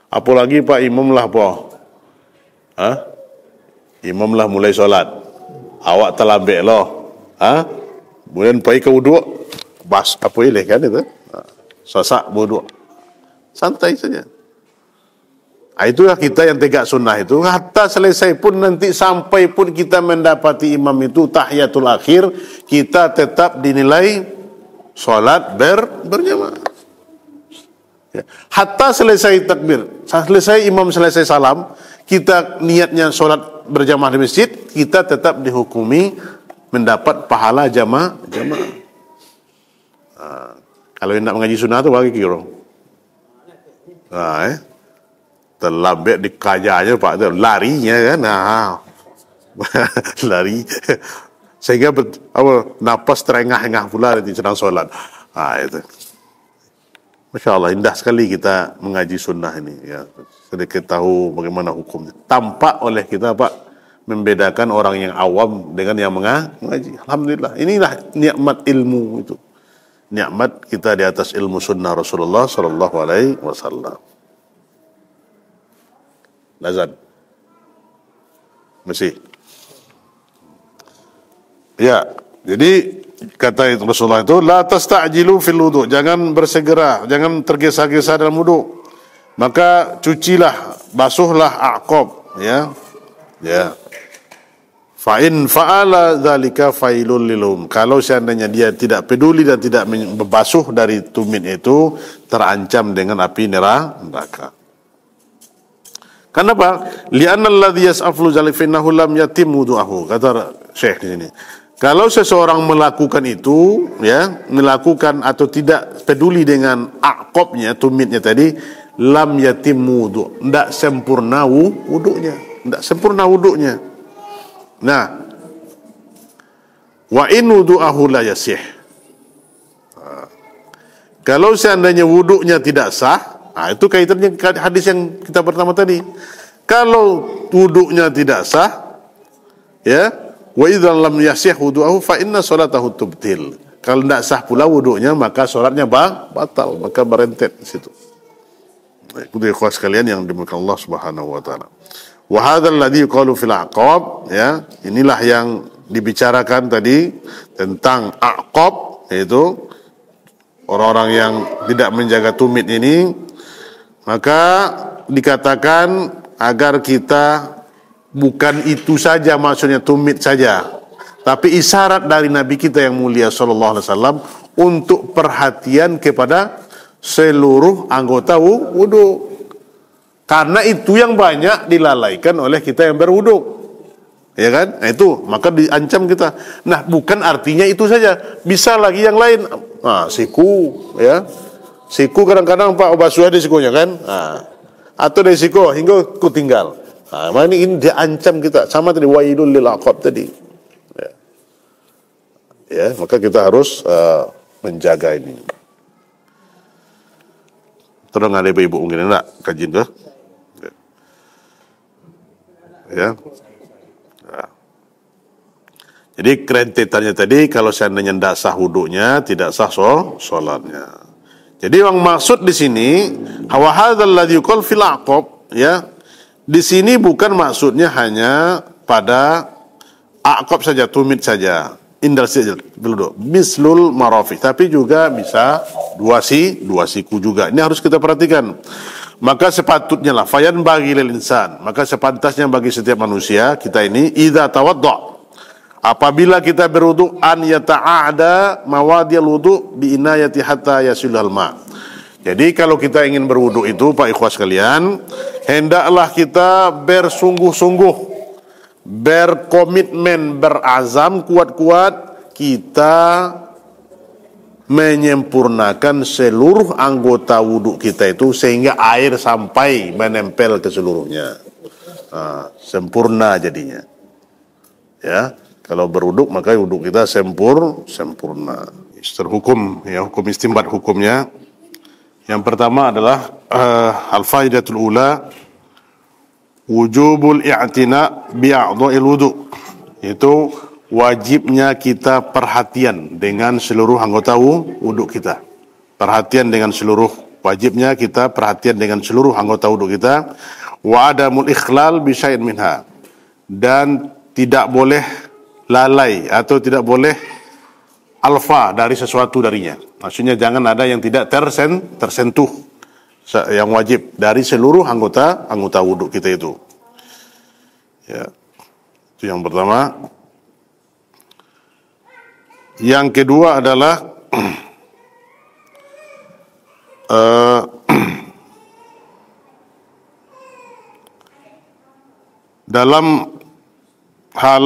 Apalagi Pak Imam lah, Pak. Imam lah mulai sholat, awak terlambat loh. Kemudian pai ke wuduk, bas apa ilih kan itu. Sasak wuduk. Santai saja. Itulah kita yang tegak sunnah itu. Hatta selesai pun nanti sampai pun kita mendapati imam itu tahiyatul akhir, kita tetap dinilai solat berjamaah. Ya. Hatta selesai takbir, selesai imam selesai salam, kita niatnya solat berjamaah di masjid, kita tetap dihukumi mendapat pahala jamaah. Kalau yang nak mengaji sunnah tu bagi kira. Terlambat dikajanya Pak tu, larinya kan. Lari. Sehingga napas terengah-engah pula di sedang solat. Itu. Masya Allah, indah sekali kita mengaji sunnah ini. Ya. Sedikit tahu bagaimana hukumnya. Tampak oleh kita Pak, membedakan orang yang awam dengan yang mengaji. Alhamdulillah. Inilah nikmat ilmu itu. Nikmat kita di atas ilmu sunnah Rasulullah sallallahu alaihi wasallam. Lazan. Masih. Ya, jadi kata Rasulullah itu la tasta'jilu fil wudu, jangan bersegera, jangan tergesa-gesa dalam wudu. Maka cucilah, basuhlah aqab, ya. Ya. Fa in fa'ala dzalika failul lilum. Kalau seandainya dia tidak peduli dan tidak membasuh dari tumit itu, terancam dengan api neraka. Kenapa? Li'anna alladhi yas'aflu dzalika innahu lam yatim wudu'ahu. Kata Syekh di sini. Kalau seseorang melakukan itu, ya, melakukan atau tidak peduli dengan aqabnya, tumitnya tadi, lam yatim wudu', tidak sempurna wudu'nya, tidak sempurna wudu'nya. Nah, wa in wudu'ahu la yasih. Kalau seandainya wudu'nya tidak sah, itu kaitannya hadis yang kita pertama tadi. Kalau wudu'nya tidak sah, ya, wa idza lam yasih wudu'ahu fa inna salatahu tubtil. Kalau tidak sah pula wudu'nya, maka salatnya batal, maka berentet di situ. Itu ikhwah sekalian yang dimuliakan Allah Subhanahu wa taala. Wa hadzal ladzi yuqalu fil aqab, ya, inilah yang dibicarakan tadi tentang aqab, yaitu orang-orang yang tidak menjaga tumit ini, maka dikatakan agar kita bukan itu saja, maksudnya tumit saja, tapi isyarat dari Nabi kita yang mulia sallallahu alaihi wasallam untuk perhatian kepada seluruh anggota wudu. Karena itu yang banyak dilalaikan oleh kita yang berwudu. Ya kan? Nah, itu maka diancam kita. Nah, bukan artinya itu saja, bisa lagi yang lain. Siku, ya. Siku kadang-kadang Pak basuh di sikunya kan? Atau dari siku hingga ku tinggal. Ini diancam kita sama tadi wailul lil aqab tadi. Ya, maka kita harus menjaga ini. Terus ada ibu-ibu mungkin enggak kajian tuh? Ya. Jadi kerentetannya tadi, kalau seandainya tidak sah wudunya, tidak sah sholatnya. Jadi yang maksud di sini, wa hadzal ladzi yuqal fil aqab, ya. Di sini bukan maksudnya hanya pada aqab saja, tumit saja, indal saja, mislul marafiq, tapi juga bisa dua siku juga. Ini harus kita perhatikan. Maka sepatutnya lah fayan bagi lil insan, maka sepantasnya bagi setiap manusia kita ini idza tawadda, apabila kita berwudu, an yata'ada mawadiyal wudu bi inayati hatta yasilal ma. Jadi kalau kita ingin berwudu itu Pak ikhwas sekalian, hendaklah kita bersungguh-sungguh, berkomitmen, berazam kuat-kuat, kita menyempurnakan seluruh anggota wudhu kita itu sehingga air sampai menempel ke seluruhnya. Sempurna jadinya. Ya, kalau berwudhu maka wudhu kita sempurna. Terhukum, ya, hukum istinbat hukumnya. Yang pertama adalah al-faidatul ula wujubul i'tina bi a'dha'il wudhu. Itu wajibnya kita perhatian dengan seluruh anggota wudhu kita. Perhatian dengan seluruh, wajibnya kita perhatian dengan seluruh anggota wudhu kita. Wa adamul ikhlal bi syai'in minha. Dan tidak boleh lalai atau tidak boleh alfa dari sesuatu darinya. Maksudnya jangan ada yang tidak tersentuh yang wajib dari seluruh anggota wudhu kita itu. Ya. Itu yang pertama. Yang kedua adalah dalam hal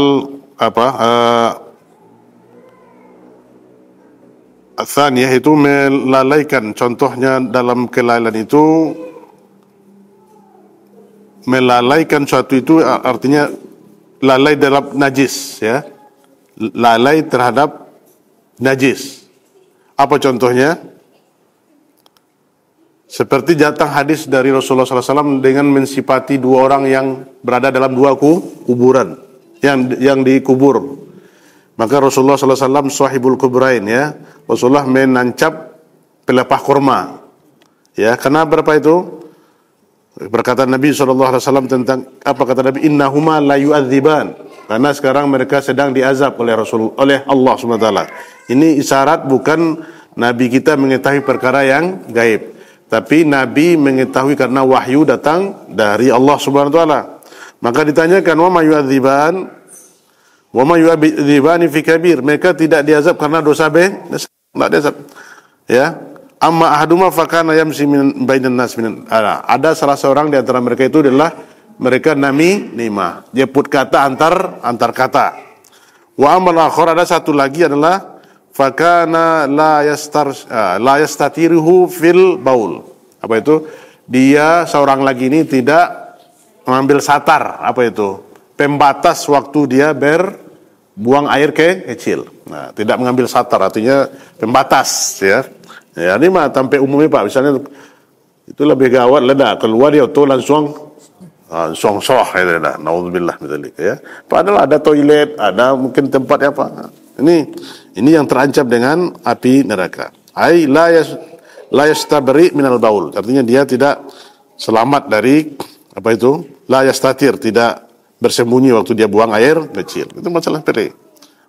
tsaniyah itu melalaikan, contohnya dalam kelalaian itu melalaikan suatu itu artinya lalai dalam najis, ya, lalai terhadap najis. Apa contohnya? Seperti datang hadis dari Rasulullah SAW dengan mensifati dua orang yang berada dalam dua kuburan yang dikubur. Maka Rasulullah SAW sahibul kubrain, ya, Rasulullah menancap pelepah kurma. Ya, karena berapa itu? Berkata Nabi SAW tentang apa kata Nabi? Innahuma la yu'adziban. Karena sekarang mereka sedang diazab oleh Allah SWT. Ini isyarat bukan Nabi kita mengetahui perkara yang gaib, tapi Nabi mengetahui karena wahyu datang dari Allah Subhanahu wa taala. Maka ditanyakan, wa ma yu'adziban wa ma yu'adzibani fi kabir. Mereka tidak diazab karena dosa tidak diazab. Ya. Amma ahaduma fakana yamsi min bainan nas min. Ada salah seorang di antara mereka itu adalah mereka namimah. Dia put kata antar kata. Wa amal akhar, ada satu lagi adalah fakana la yastatiruhu fil baul. Apa itu? Dia seorang lagi ini tidak mengambil satar, apa itu? Pembatas waktu dia berbuang air kecil. Nah, tidak mengambil satar artinya pembatas, ya. Ya, ini mah sampai umumnya Pak, misalnya itu lebih gawat, ledak keluar dia tuh langsung soh ya, naudzubillah misalnya, ya. Padahal ada toilet, ada mungkin tempat apa. Ini yang terancam dengan api neraka. Ai la yastabri minal baul. Artinya dia tidak selamat dari apa itu? La yastatir, tidak bersembunyi waktu dia buang air kecil. Itu masalah sepele.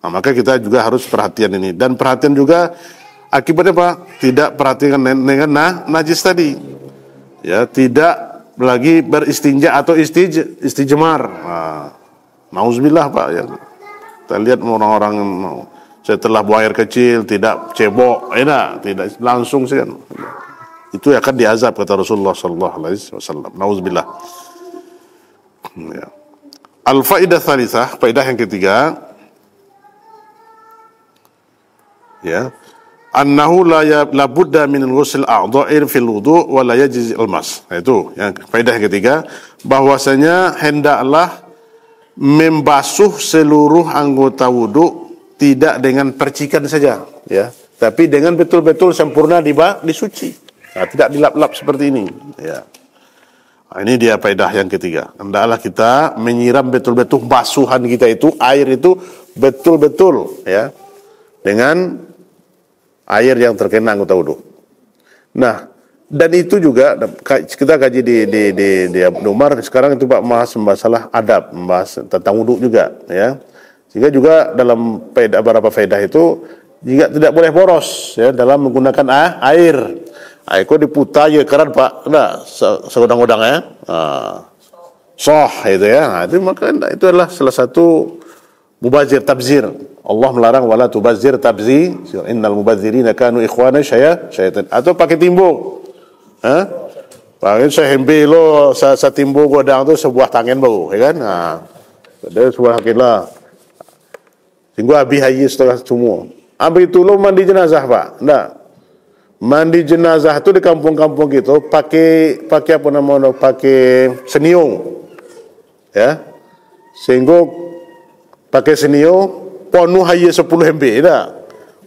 Nah, maka kita juga harus perhatian ini, dan perhatian juga akibatnya apa? Tidak perhatian dengan najis tadi. Ya, tidak lagi beristinja atau istijmar. Nauzubillah Pak, ya. Kita lihat orang-orang setelah buang air kecil tidak cebok, tidak langsung sih kan. Itu akan diazab kata Rasulullah sallallahu alaihi wasallam. Nauzubillah. Ya. Al-faidah tsalitsah, faedah yang ketiga. Ya. Annahu la budda min ghusl a'dha'ir fil wudu' wa la yajzi al-mas. Itu yang faedah yang ketiga, bahwasanya hendaklah membasuh seluruh anggota wudu tidak dengan percikan saja, ya, tapi dengan betul-betul sempurna disuci. Nah, tidak dilap-lap seperti ini, ya. Nah, ini dia faedah yang ketiga. Hendaklah kita menyiram betul-betul basuhan kita itu, air itu betul-betul, ya, dengan air yang terkena anggota wudu. Nah, dan itu juga kita kaji di Umar sekarang itu Pak, masalah adab, membahas tentang wudu juga, ya. Sehingga juga dalam beberapa faedah itu juga tidak boleh boros, ya, dalam menggunakan air. Air kok diputar ya keran Pak, enggak segodang-godang, ya. Soh itu, ya. Nah, itu maka itu adalah salah satu mubazir, tabzir. Allah melarang wala tubazir tabzir. Innal mubazirina kanu ikhwana syaitan. Atau pakai timbuk. Pakai sehembe lo sa timbuk godang tu sebuah tangan bau, ya kan? Nah, ada sebuah hakilah. Sehingga habis haji setengah semua. Habis itu lo mandi jenazah Pak. Enggak. Mandi jenazah itu di kampung-kampung gitu pakai apa namanya? Pakai seniung. Ya. Sehingga pakai seniung penuh haji 10 MB, dah.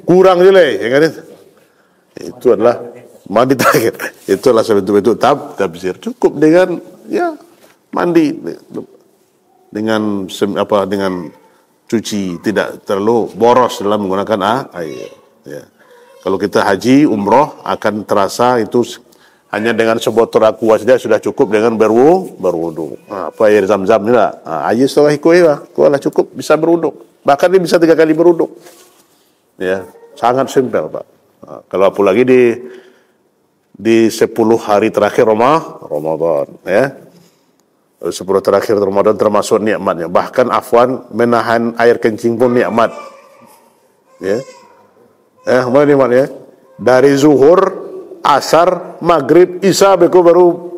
Kurang je lah, ya kan? Itu adalah mandi terakhir. Itulah sebetul-betul tabzir. Cukup dengan, ya, mandi dengan cuci, tidak terlalu boros dalam menggunakan air, ya. Kalau kita haji umroh akan terasa itu hanya dengan sebotol aqua saja sudah cukup dengan berwudu. Apa air zam-zam ni lah. Air setengah ikut lah, cukup bisa berwudu. Bahkan dia bisa 3 kali berwudu. Ya, Sangat simpel, Pak. Nah, kalau apalagi di 10 hari terakhir Ramadan, ya. 10 terakhir Ramadan termasuk nikmatnya. Bahkan afwan, menahan air kencing pun nikmat. Ya. Mana nikmatnya? Dari zuhur, asar, maghrib, isya baru.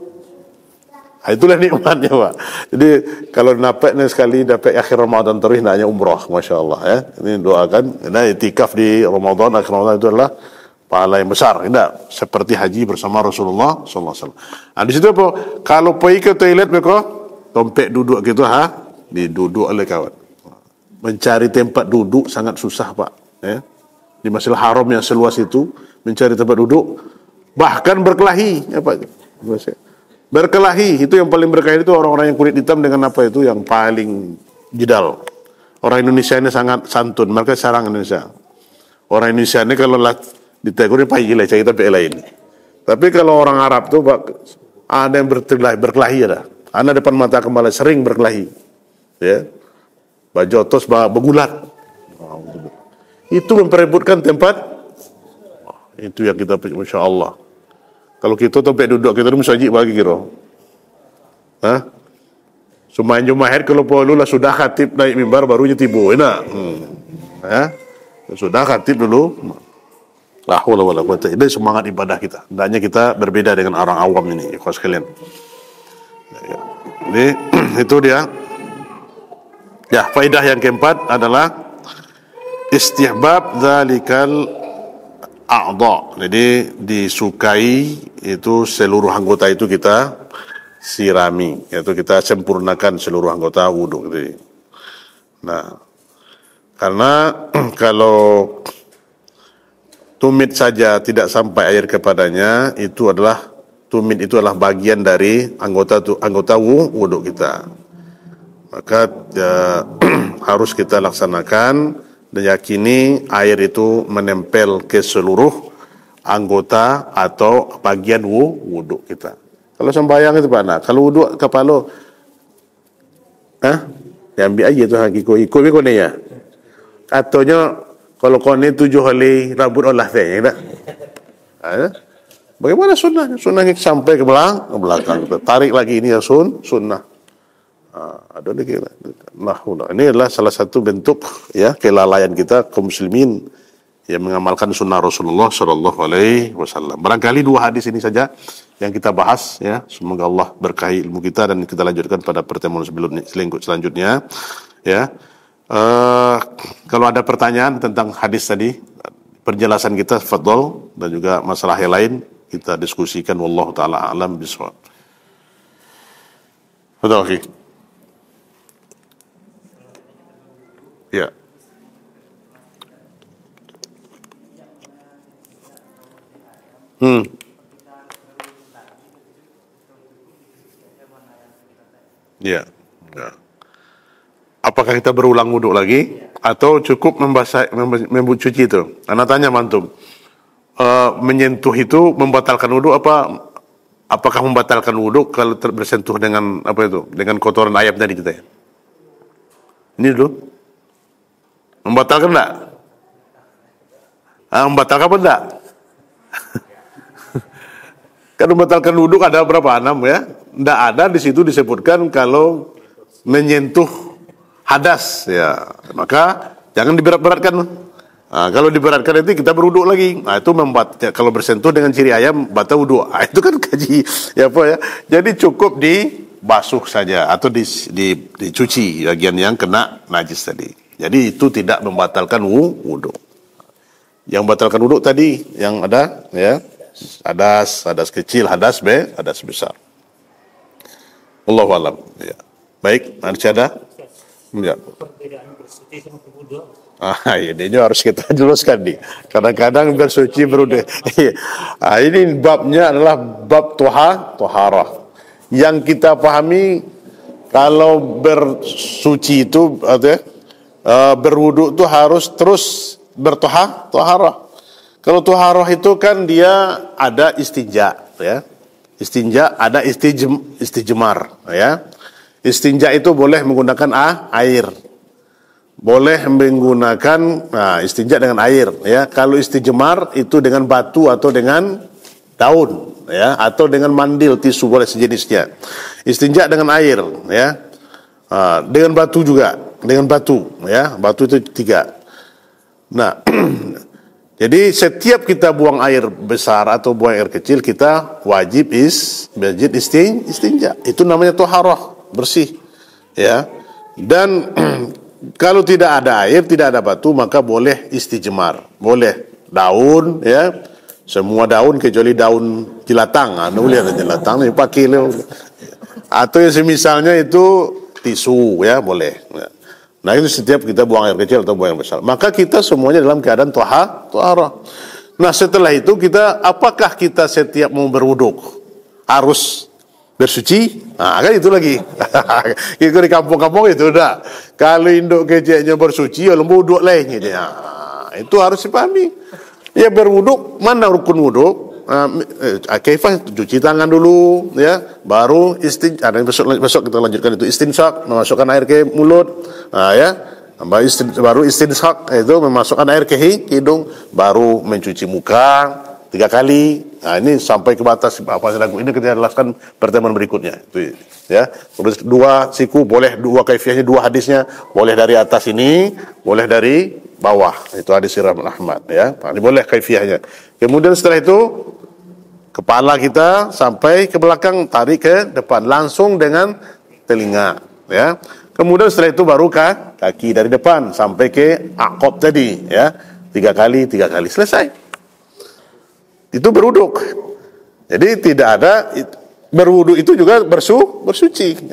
Itulah nikmatnya, Pak. Jadi kalau dapat sekali dapat akhir Ramadan terus hanya umrah, masya Allah, ya. Ini doakan. Nah, itikaf di Ramadan, akhir Ramadan itu adalah pahala yang besar. Tidak seperti haji bersama Rasulullah Sallallahu Alaihi Wasallam. Nah, di situ apa? Kalau pergi ke toilet mereka tompek duduk gitu, diduduk oleh kawan. Mencari tempat duduk sangat susah, Pak. Ya. Di Masjidil Haram yang seluas itu mencari tempat duduk, bahkan berkelahi, apa? Berkelahi, itu yang paling berkelahi itu orang-orang yang kulit hitam dengan apa itu yang paling jidal. Orang Indonesia ini sangat santun, mereka sarang Indonesia. Orang Indonesia ini kalau ditegur ini pagi lah, cerita lain. Tapi kalau orang Arab tuh ada yang berkelahi ada. Anak depan mata kembali sering berkelahi, ya. Bajotos bergulat. Itu memperebutkan tempat. Itu yang kita, masya Allah. Kalau kita tempat duduk kita itu musajib bagi kira. Sumain Jumahed kalau perlu lah sudah khatib naik mimbar barunya tiba, enak. Sudah khatib dulu. La haula wala quwwata illa billah, semangat ibadah kita. Hendaknya kita berbeda dengan orang awam ini, ikhwas sekalian. Jadi itu dia. Ya, faedah yang keempat adalah istihbab dzalikal a'dha. Jadi disukai itu seluruh anggota itu kita sirami, yaitu kita sempurnakan seluruh anggota wudu. Nah, karena kalau tumit saja tidak sampai air kepadanya, tumit itu adalah bagian dari anggota wudu kita. Maka harus kita laksanakan dan yakini air itu menempel ke seluruh anggota atau bagian wudu kita. Kalau sembahyang itu Pak, nah, kalau wudu kepala, yang ambil aja tu ikut ni ya. Katanya kalau kau ni 7 hari rambut olah teh, tak? Bagaimana sunnahnya? Sunnahnya sampai ke belakang, tarik lagi ini ya sunnah. Ada lagi. Ini adalah salah satu bentuk ya kelalaian kita kaum muslimin yang mengamalkan sunnah Rasulullah Sallallahu Alaihi Wasallam. Barangkali 2 hadis ini saja yang kita bahas, ya. Semoga Allah berkahi ilmu kita dan kita lanjutkan pada pertemuan selanjutnya, ya. Kalau ada pertanyaan tentang hadis tadi, penjelasan kita, fadhol, dan juga masalah yang lain kita diskusikan. Wallahu taala alam bishawab. Fadhol. Ya. Ya. Apakah kita berulang wudhu lagi atau cukup mencuci itu? Anak tanya mantum. Menyentuh itu membatalkan wudhu apakah membatalkan wudhu kalau bersentuh dengan apa itu? Dengan kotoran ayam tadi kita ya? Ini dulu. Membatalkan enggak? Membatalkan apa enggak? Kan membatalkan wudhu ada berapa? 6 ya? Enggak ada di situ disebutkan kalau menyentuh hadas ya. Maka jangan diberat-beratkan. Kalau diberatkan itu kita berwudhu lagi. Itu kalau bersentuh dengan ciri ayam batal wudhu. Itu kan kaji ya apa ya. Jadi cukup dibasuh saja atau dicuci bagian yang kena najis tadi. Jadi itu tidak membatalkan wudhu. Yang membatalkan wudhu tadi yang ada ya, hadas kecil, hadas besar. Allahu a'lam. Ya. Baik, masih ada? Ya. Perbedaan bersuci sama berwudhu. Ini harus kita jelaskan nih. Kadang-kadang bersuci berwudhu. Ini babnya adalah bab toharah. Yang kita pahami kalau bersuci itu berwudu itu harus terus bertoharah. Kalau toharah itu kan dia ada istinja, ya. Istinja ada istijmar, ya. Istinja itu boleh menggunakan air. boleh menggunakan istinja dengan air, ya. Kalau istijmar itu dengan batu atau dengan daun, ya, atau dengan mandil, tisu, boleh sejenisnya. Istinja dengan air, ya. Dengan batu juga, dengan batu, ya. Batu itu 3. Nah, jadi setiap kita buang air besar atau buang air kecil, kita wajib istinja. Itu namanya toharoh, bersih, ya. Dan kalau tidak ada air, tidak ada batu, maka boleh istijmar, boleh daun, ya, semua daun kecuali daun jelatang, boleh ada jelatang, pakai atau yang semisalnya itu tisu, ya, boleh. Nah, itu setiap kita buang air kecil atau buang air besar, maka kita semuanya dalam keadaan toharah. Nah, setelah itu apakah kita setiap mau berwuduk harus bersuci? Kan itu lagi. Itu di kampung-kampung itu udah. Kalau induk keceknya bersuci, ya lembu wuduk lainnya. Itu harus dipahami. Ya, berwuduk, mana rukun wuduk? Kaifah, cuci tangan dulu, ya, baru istinja. Besok kita lanjutkan itu istinsyak, memasukkan air ke mulut, ya, baru istinsyak itu memasukkan air ke hidung, baru mencuci muka 3 kali. Nah, ini sampai ke batas apa lagu ini kita jelaskan pertemuan berikutnya. Itu, ya. Terus 2 siku boleh, 2 kaifiahnya, 2 hadisnya, boleh dari atas ini, boleh dari bawah. Itu hadis Sirah Ahmad, ya. Ini boleh kaifiahnya. Kemudian setelah itu kepala kita sampai ke belakang, tarik ke depan langsung dengan telinga, ya. Kemudian setelah itu baru kaki dari depan sampai ke akop tadi, ya. 3 kali selesai. Itu berwuduk. Jadi tidak ada berwuduk itu juga bersuci.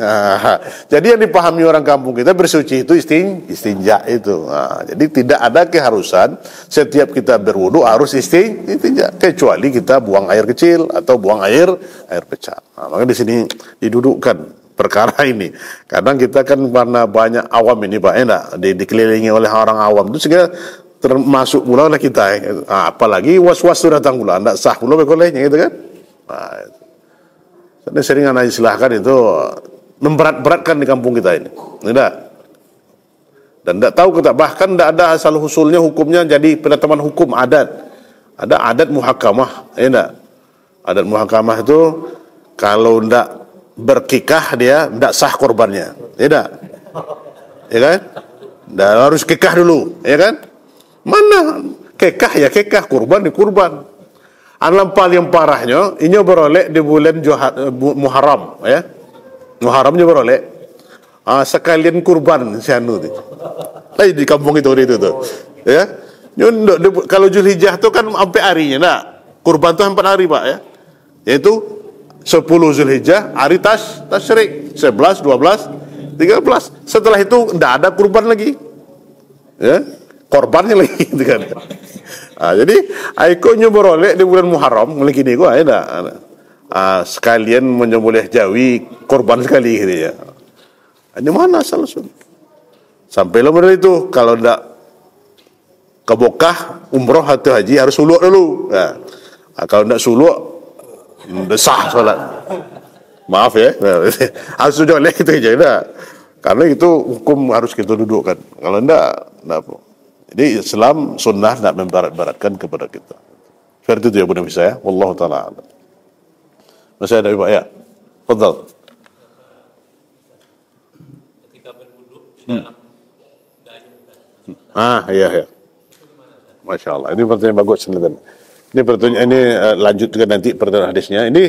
Jadi yang dipahami orang kampung kita bersuci itu istinja itu. Jadi tidak ada keharusan setiap kita berwuduk harus istinja, kecuali kita buang air kecil atau buang air besar. Maka di sini didudukkan perkara ini. Kadang kita kan karena banyak awam ini, Pak, enak dikelilingi oleh orang awam itu, sehingga termasuk pula oleh kita. Apalagi was-was sudah datang pula, tidak sah pula bekolehnya, gitu kan. Saya sering anak istilahkan itu memberat-beratkan di kampung kita ini, tidak. Dan tidak tahu kita, bahkan tidak ada asal usulnya hukumnya jadi penetapan hukum adat. Ada adat muhakamah, tidak. Adat muhakamah itu kalau tidak berkikah dia tidak sah korbannya, tidak, ya kan? Dan harus kikah dulu, ya kan? Mana kekah, ya kekah, kurban di kurban. Alam paling parahnya ini beroleh di bulan Muharram, ya. Muharramnya beroleh. Sekalian kurban sianu tu. Di kampung itu tuh. Ya. Kalau Zulhijjah tu kan sampai harinya, nak. Kurban tu 4 hari, Pak, ya. Yaitu 10 Zulhijjah, hari tasyrik, 11, 12, 13. Setelah itu tidak ada kurban lagi. Ya. Korbannya lagi, gitu kan. Jadi aikonya beroleh di bulan Muharram mulai kini gua ada sekalian menyembelih jawi korban sekali gitu ya. Ini mana asal usul? Sampai lah itu kalau tidak ke Mekah umroh atau haji harus suluk dulu. Kalau tidak suluk sah salat. Maaf ya, harus sudah oleh itu aja. Karena itu hukum harus kita dudukkan. Kalau tidak apa. Jadi Islam sunnah tidak membarat-baratkan kepada kita. Seperti itu ya Bu Nafisa, ya. Wallahu ta'ala a'lam. Masih ada Pak, ya? Fadhal. Ketika berwuduk Iya. Masya Allah. Ini pertanyaan bagus sebenarnya. Ini pertanyaan ini lanjutkan nanti pertanyaan hadisnya. Ini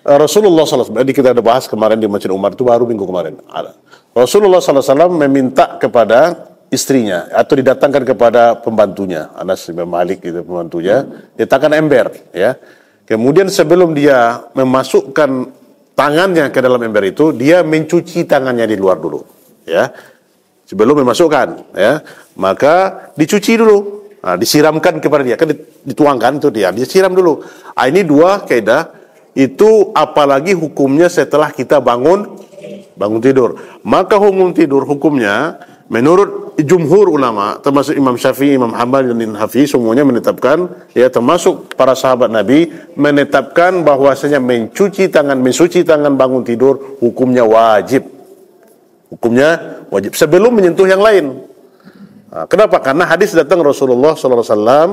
Rasulullah SAW. Ini kita ada bahas kemarin di Masjid Umar, itu baru minggu kemarin. Rasulullah SAW meminta kepada istrinya atau didatangkan kepada pembantunya, Anas bin Malik itu pembantunya, diletakkan ember, ya. Kemudian sebelum dia memasukkan tangannya ke dalam ember itu, dia mencuci tangannya di luar dulu, ya. Sebelum memasukkan, ya, maka dicuci dulu, disiramkan kepada dia, kan dituangkan itu dia disiram dulu. Ini 2 kaidah itu, apalagi hukumnya setelah kita bangun tidur. Maka hukumnya menurut jumhur ulama, termasuk Imam Syafi'i, Imam Hanbali dan Imam Hanafi, semuanya menetapkan, ya, termasuk para sahabat Nabi menetapkan bahwasanya mensuci tangan bangun tidur hukumnya wajib. Hukumnya wajib sebelum menyentuh yang lain. Kenapa? Karena hadis datang Rasulullah sallallahu alaihi wasallam,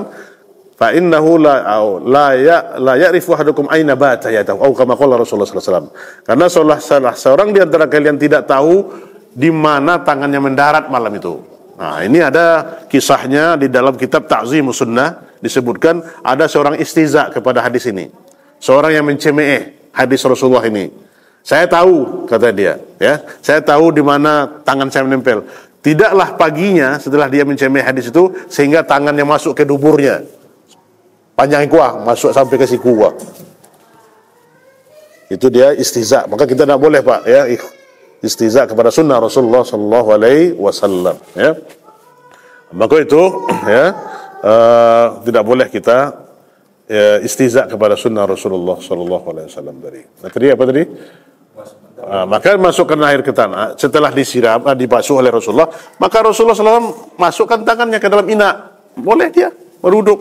fa innahu la ya'rifu ahadukum aina bata yatahu, atau kama qala Rasulullah sallallahu alaihi wasallam. Karena salah seorang di antara kalian tidak tahu di mana tangannya mendarat malam itu. Nah, ini ada kisahnya di dalam kitab Ta'zimus Sunnah, disebutkan ada seorang istiza kepada hadis ini. Seorang yang mencemeh hadis Rasulullah ini. Saya tahu, kata dia, ya. Saya tahu di mana tangan saya menempel. Tidaklah paginya setelah dia mencemeh hadis itu sehingga tangannya masuk ke duburnya. Panjang kuah, masuk sampai ke siku kuah. Itu dia istiza. Maka kita tidak boleh, Pak, ya, istiza kepada sunnah Rasulullah sallallahu alaihi wasallam, ya. Maka itu, ya, tidak boleh kita istiza kepada sunnah Rasulullah sallallahu alaihi wasallam tadi. Nah, tadi apa tadi? Maka masukkan air ke tanah setelah disiram, dibasuh oleh Rasulullah, maka Rasulullah SAW masukkan tangannya ke dalam ina, boleh dia berwuduk.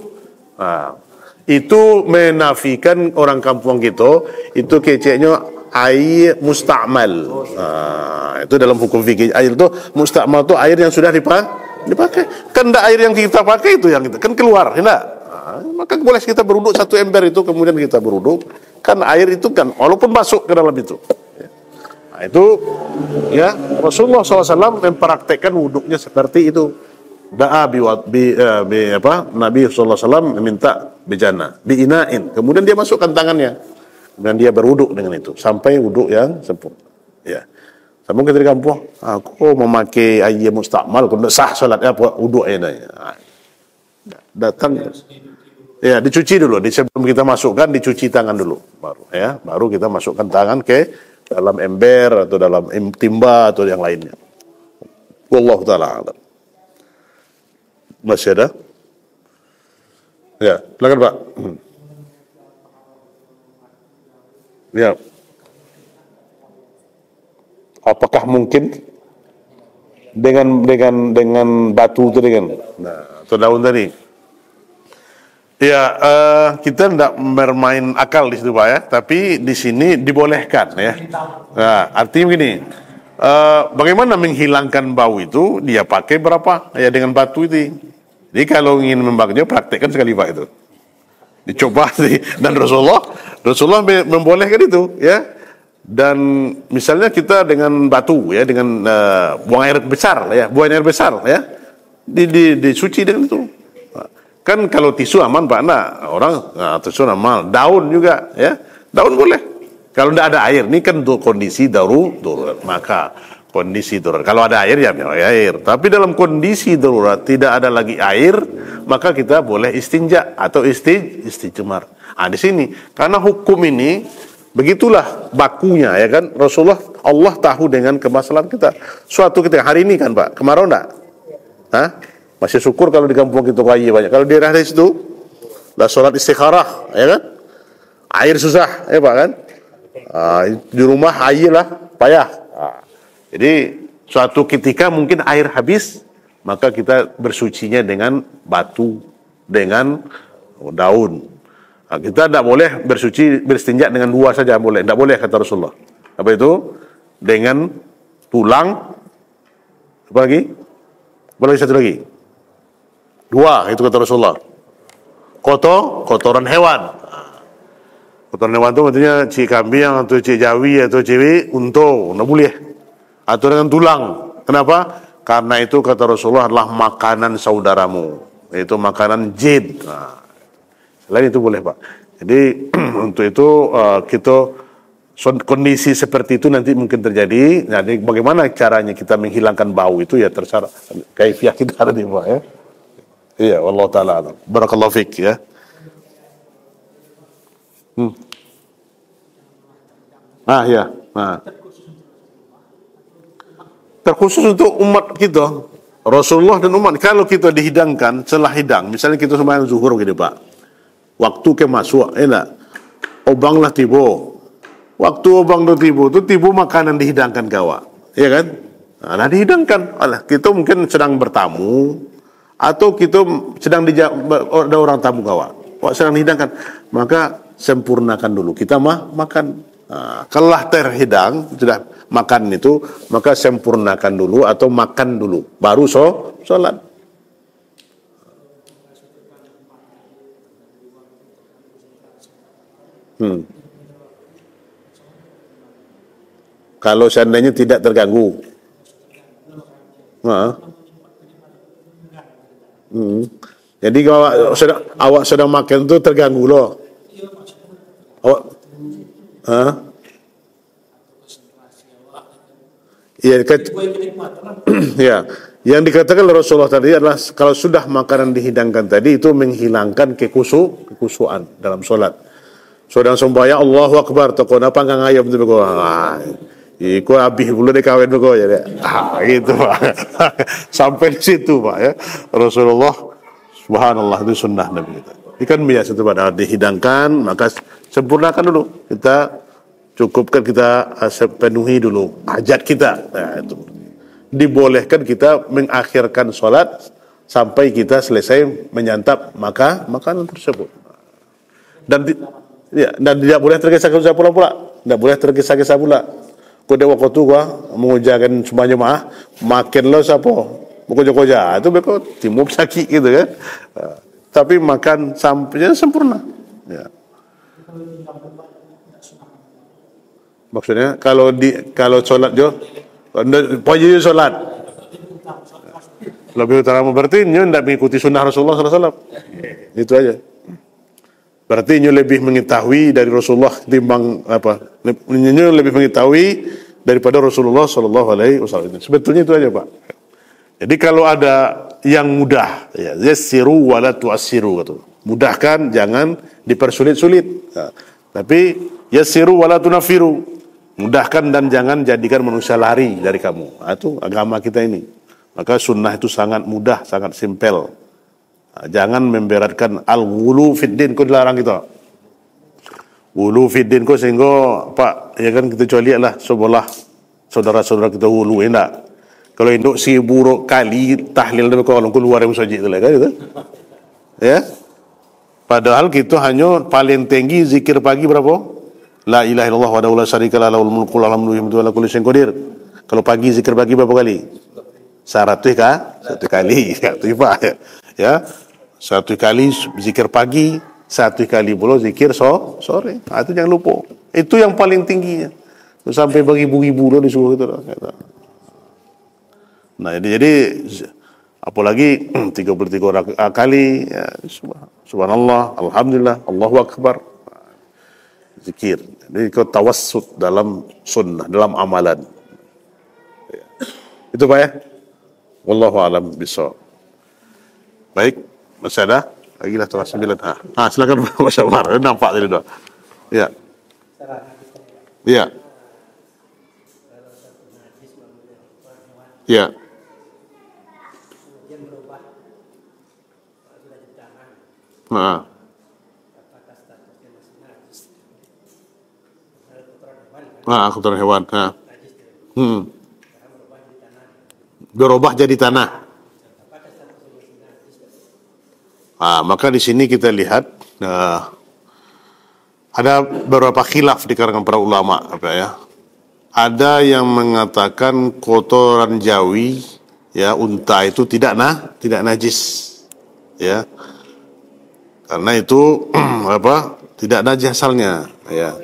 Itu menafikan orang kampung kita itu keceknya air musta'mal. Itu dalam hukum fikih, air itu musta'mal itu air yang sudah dipakai. Kan enggak air yang kita pakai itu yang kita kan keluar, enggak. Maka boleh kita berwuduk satu ember itu, kemudian kita berwuduk, kan air itu kan walaupun masuk ke dalam itu. Nah, itu ya Rasulullah SAW mempraktekkan wuduknya seperti itu. Da'a Nabi SAW meminta bejana biinain, kemudian dia masukkan tangannya dan dia berwuduk dengan itu sampai wuduk yang sempurna. Ya, sambung ke dari kampung, aku memakai air mustakmal, aku sah salatnya apa wuduk airnya. Datang, ya dicuci dulu, sebelum kita masukkan dicuci tangan dulu, baru kita masukkan tangan ke dalam ember atau dalam timba atau yang lainnya. Wallahu ta'ala a'lam. Masih ada? Ya, silakan Pak. Ya. Apakah mungkin dengan batu itu atau daun tadi? Ya, kita tidak bermain akal di situ, Pak, ya. Tapi di sini dibolehkan, ya. Nah, artinya begini, bagaimana menghilangkan bau itu? Dia pakai berapa? Ya dengan batu itu. Jadi kalau ingin membaknya, praktekkan sekali, Pak, itu. Dicoba sih. Dan Rasulullah membolehkan itu, ya. Dan misalnya kita dengan batu, ya, dengan buang air besar, ya, disuci dengan itu. Kan kalau tisu aman, Pak, tisu aman, daun juga, ya, daun boleh. Kalau tidak ada air, ini kan untuk kondisi darurat, maka kondisi darurat. Kalau ada air, ya air. Tapi dalam kondisi darurat tidak ada lagi air, maka kita boleh istinja atau istijmar. Di sini, karena hukum ini begitulah bakunya, ya kan. Allah tahu dengan kemaslahan kita. Suatu ketika hari ini kan, Pak, kemarau enggak? Masih syukur kalau di kampung kita kaya banyak. Kalau di daerah di situ, lah sholat istikharah, ya kan? Air susah, ya Pak, kan? Di rumah air lah, payah. Jadi suatu ketika mungkin air habis, maka kita bersucinya dengan batu, dengan daun. Kita tidak boleh berstinja dengan dua saja, boleh. Tidak boleh, kata Rasulullah. Apa itu? Dengan tulang, apa lagi? Apa lagi satu lagi? Dua, itu kata Rasulullah. Kotoran hewan. Kotoran hewan itu maksudnya cik kambing atau cik jawi atau cewek unta, nggak boleh. Atau dengan tulang. Kenapa? Karena itu kata Rasulullah adalah makanan saudaramu. Itu makanan jin. Selain itu boleh, Pak. Jadi untuk itu kita kondisi seperti itu nanti mungkin terjadi. Jadi bagaimana caranya kita menghilangkan bau itu ya terserah kaifiah kita ada di Pak, ya. Iya, wallahu taala alam. Barakallahu fik, ya. Ya. Terkhusus untuk umat kita, Rasulullah dan umat. Kalau kita dihidangkan setelah hidang, misalnya kita sembahyang zuhur gitu, Pak. Waktu ke masuk, enak. Obanglah tiba. Waktu obang tu tiba makanan dihidangkan kawa. Ya kan? Nah, dihidangkan. Kita mungkin sedang bertamu atau kita sedang ada orang tamu kawa. Sedang dihidangkan, maka sempurnakan dulu. Kita makan. Kalau terhidang sudah makan itu, maka sempurnakan dulu atau makan dulu, baru sholat. Kalau seandainya tidak terganggu. Jadi kalau awak sedang makan tu terganggu loh. Awak, ya, ya. Yang dikatakan oleh Rasulullah tadi adalah kalau sudah makanan dihidangkan tadi itu menghilangkan kekusuan dalam solat. Sedang sembahyang Allahu Akbar, toko napa nggak ngayam tu bego. Iku habis pula dia kawin bego ya. Gitu Pak. Sampai di situ Pak ya. Rasulullah subhanallah itu sunnah Nabi kita. Ini kan biasa itu pada dihidangkan maka sempurnakan dulu. Kita cukupkan, kita penuhi dulu hajat kita. Nah, itu. Dibolehkan kita mengakhirkan solat sampai kita selesai menyantap makanan tersebut. Dan tidak boleh tergesa-gesa pula. Tidak boleh tergesa-gesa pula. Kau dah waktu tu mengujakan semua jemaah makan lo siapa? Koja-koja itu beko timbul sakit gitu kan. Tapi makan sampainya sempurna. Ya. Maksudnya kalau solat jo pagi solat lebih utara berarti nyo tidak mengikuti sunnah Rasulullah SAW. Itu aja. Berarti nyo lebih mengetahui dari Rasulullah timbang apa? Nyo lebih mengetahui daripada Rasulullah SAW. Sebetulnya itu aja Pak. Jadi kalau ada yang mudah, ya, yassiru wala tu'assiru gitu. Mudahkan, jangan dipersulit-sulit. Ya. Tapi yassiru wala tunafiru. Mudahkan dan jangan jadikan manusia lari dari kamu. Nah, itu agama kita ini. Maka sunnah itu sangat mudah, sangat simpel. Nah, jangan memberatkan al-ghulu fiddin, kau dilarang gitu. Ghulu fiddin kau sehingga Pak, ya kan kita coba lihatlah sebelah saudara-saudara kita ghulu, enggak. Kalau induk si buruk kali tahlil dan kau keluar yang saja itu lah kan gitu. Ya. Padahal kita hanya paling tinggi zikir pagi berapa? La ilaha illallah wahdahu la syarika lah lahul mulku wa lahul hamdu wa kulli syai'in qadir. Kalau pagi zikir pagi berapa kali? 100 kali. Satu Pak ya. 1 kali zikir pagi, 1 kali pula zikir sore. Nah, itu jangan lupa. Itu yang paling tingginya. Sampai beribu-ribu loh disuruh itu. Nah, jadi apalagi 33 kali ya, subhanallah, alhamdulillah, Allahu akbar. Zikir. Jadi kau tawassut dalam sunnah, dalam amalan. Ya. Itu Pak ya. Wallahu a'lam bishawab. Baik, masih ada? Lagi lah telah 9. Silakan Pak Syamar. Nampak tadi dah. Ya. Ya. Ya. Kotoran hewan. Berubah jadi tanah. Maka di sini kita lihat ada beberapa khilaf di kalangan para ulama, apa ya? Ada yang mengatakan kotoran jawi, ya, unta itu tidak najis, ya, karena itu tidak najis asalnya, ya.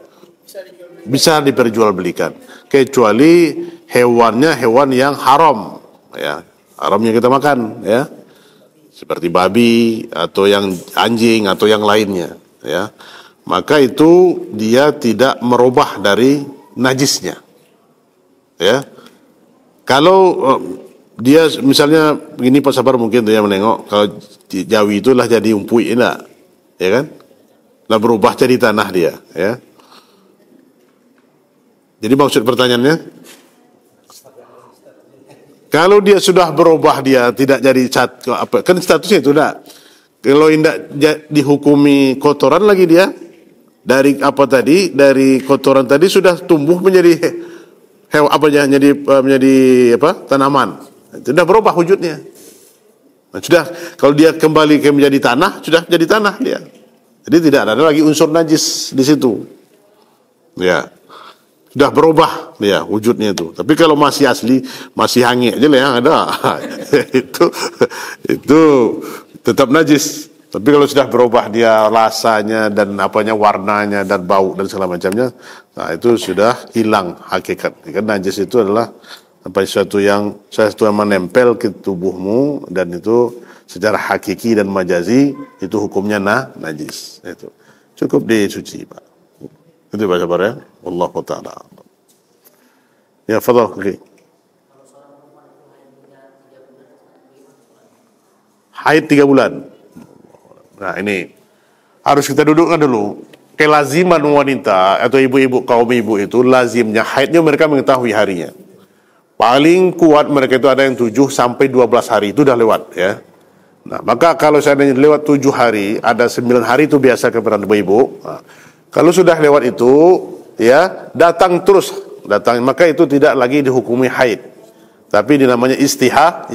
Bisa diperjualbelikan, kecuali hewannya hewan yang haram, ya, haram yang kita makan, ya, seperti babi atau yang anjing atau yang lainnya, ya, maka itu dia tidak merubah dari najisnya, ya. Kalau dia misalnya begini Pak Sabar mungkin dia menengok kalau jawi itulah jadi umpui, enggak, ya kan, lah berubah jadi tanah dia, ya. Jadi maksud pertanyaannya, kalau dia sudah berubah, dia tidak jadi kan statusnya itu enggak. Kalau tidak dihukumi kotoran lagi dia dari dari kotoran tadi sudah tumbuh menjadi menjadi tanaman. Itu sudah berubah wujudnya. Nah, sudah kalau dia kembali ke menjadi tanah, sudah jadi tanah dia. Jadi tidak ada lagi unsur najis di situ. Ya. Sudah berubah ya wujudnya itu. Tapi kalau masih asli, masih hangit aja lah yang ada. itu tetap najis, Tapi kalau sudah berubah dia rasanya dan apanya, warnanya dan bau dan segala macamnya, nah itu sudah hilang hakikat. Karena najis itu adalah sesuatu yang menempel ke tubuhmu, dan itu secara hakiki dan majazi itu hukumnya najis. Itu cukup dicuci, Pak. Itu Pak Sabar ya. Wallahu taala. Ya, fadhal. Okay. Haid 3 bulan. Nah, ini harus kita dudukkan dulu. Kelaziman wanita atau ibu-ibu, kaum ibu itu lazimnya haidnya mereka mengetahui harinya. Paling kuat mereka itu ada yang 7 sampai 12 hari itu dah lewat ya. Nah, maka kalau seandainya lewat 7 hari, ada 9 hari itu biasa kepada ibu-ibu. Nah, kalau sudah lewat itu ya, datang terus, maka itu tidak lagi dihukumi haid. Tapi dinamanya istihadah.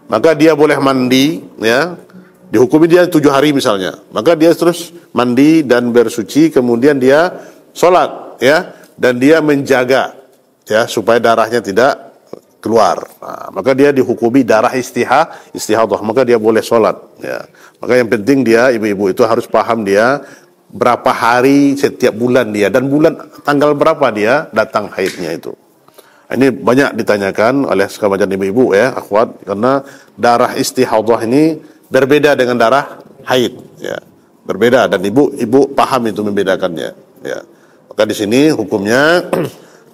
Maka dia boleh mandi ya. Dihukumi dia 7 hari misalnya, maka dia terus mandi dan bersuci, kemudian dia sholat ya, dan dia menjaga ya supaya darahnya tidak keluar. Nah, maka dia dihukumi darah istihadah, maka dia boleh sholat ya. Maka yang penting dia, ibu-ibu itu harus paham dia berapa hari setiap bulan dia, dan bulan tanggal berapa dia datang haidnya itu. Ini banyak ditanyakan oleh sebagian ibu-ibu ya, akhwat, karena darah istihadah ini berbeda dengan darah haid ya, berbeda, dan ibu paham itu membedakannya ya. Maka di sini hukumnya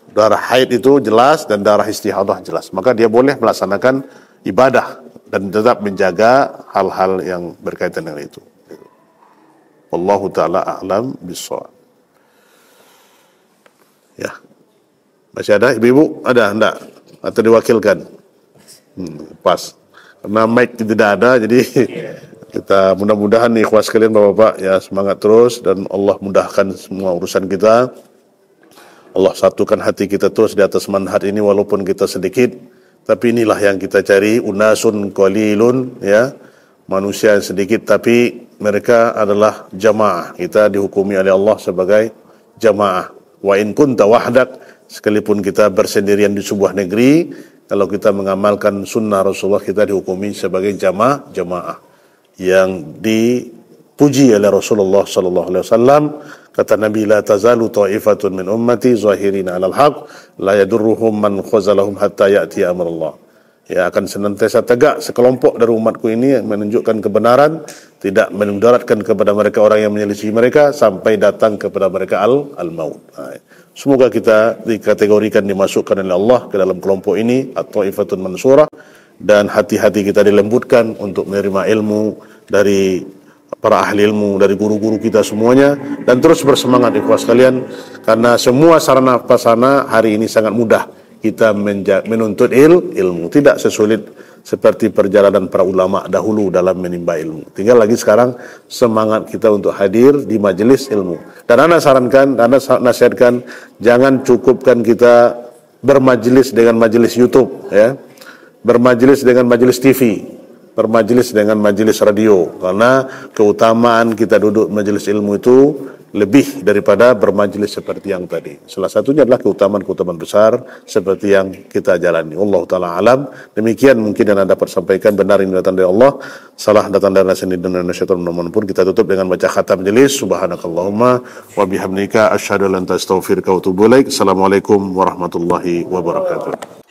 darah haid itu jelas dan darah istihadah jelas, maka dia boleh melaksanakan ibadah dan tetap menjaga hal-hal yang berkaitan dengan itu. Wallahu taala a'lam bissawab. Ya. Masih ada ibu-ibu? Ada enggak? Atau diwakilkan? Pas. Karena mic tidak ada, jadi kita mudah-mudahan nih ikhwas sekalian, bapak-bapak ya, semangat terus dan Allah mudahkan semua urusan kita. Allah satukan hati kita terus di atas manhaj ini walaupun kita sedikit, tapi inilah yang kita cari, unasun qalilun ya, manusia yang sedikit tapi mereka adalah jamaah. Kita dihukumi oleh Allah sebagai jamaah. Wa in kunta wahdak, sekalipun kita bersendirian di sebuah negeri, kalau kita mengamalkan sunnah Rasulullah, kita dihukumi sebagai jamaah yang dipuji oleh Rasulullah sallallahu alaihi wasallam. Kata Nabi, la tazalu ta'ifatun min ummati zahirina 'alal haq la yadurruhum man khazalahum hatta ya'ti amrullah. Ya, akan senantiasa tegak sekelompok dari umatku ini menunjukkan kebenaran, tidak memudaratkan kepada mereka orang yang menyelisih mereka sampai datang kepada mereka al-maut. Semoga kita dikategorikan, dimasukkan oleh Allah ke dalam kelompok ini, at-taifatun mansurah, dan hati-hati kita dilembutkan untuk menerima ilmu dari para ahli ilmu, dari guru-guru kita semuanya, dan terus bersemangat ikhwas sekalian, karena semua sarana prasarana hari ini sangat mudah kita menuntut ilmu, tidak sesulit seperti perjalanan para ulama dahulu dalam menimba ilmu. Tinggal lagi sekarang semangat kita untuk hadir di majelis ilmu. Dan Anda sarankan, Anda nasihatkan, jangan cukupkan kita bermajelis dengan majelis YouTube ya, bermajelis dengan majelis TV, bermajelis dengan majelis radio, karena keutamaan kita duduk majelis ilmu itu lebih daripada bermajelis seperti yang tadi. Salah satunya adalah keutamaan-keutamaan besar seperti yang kita jalani. Wallahu taala alam. Demikian mungkin yang Anda dapat sampaikan, benar ini datang dari Allah, salah datang dari nasi dan syaitan pun. Kita tutup dengan baca khatam majelis. Subhanakallahumma wa bihamdika asyhadu an la ilaha illa anta astaghfiruka wa atubu ilaik. Assalamualaikum warahmatullahi wabarakatuh.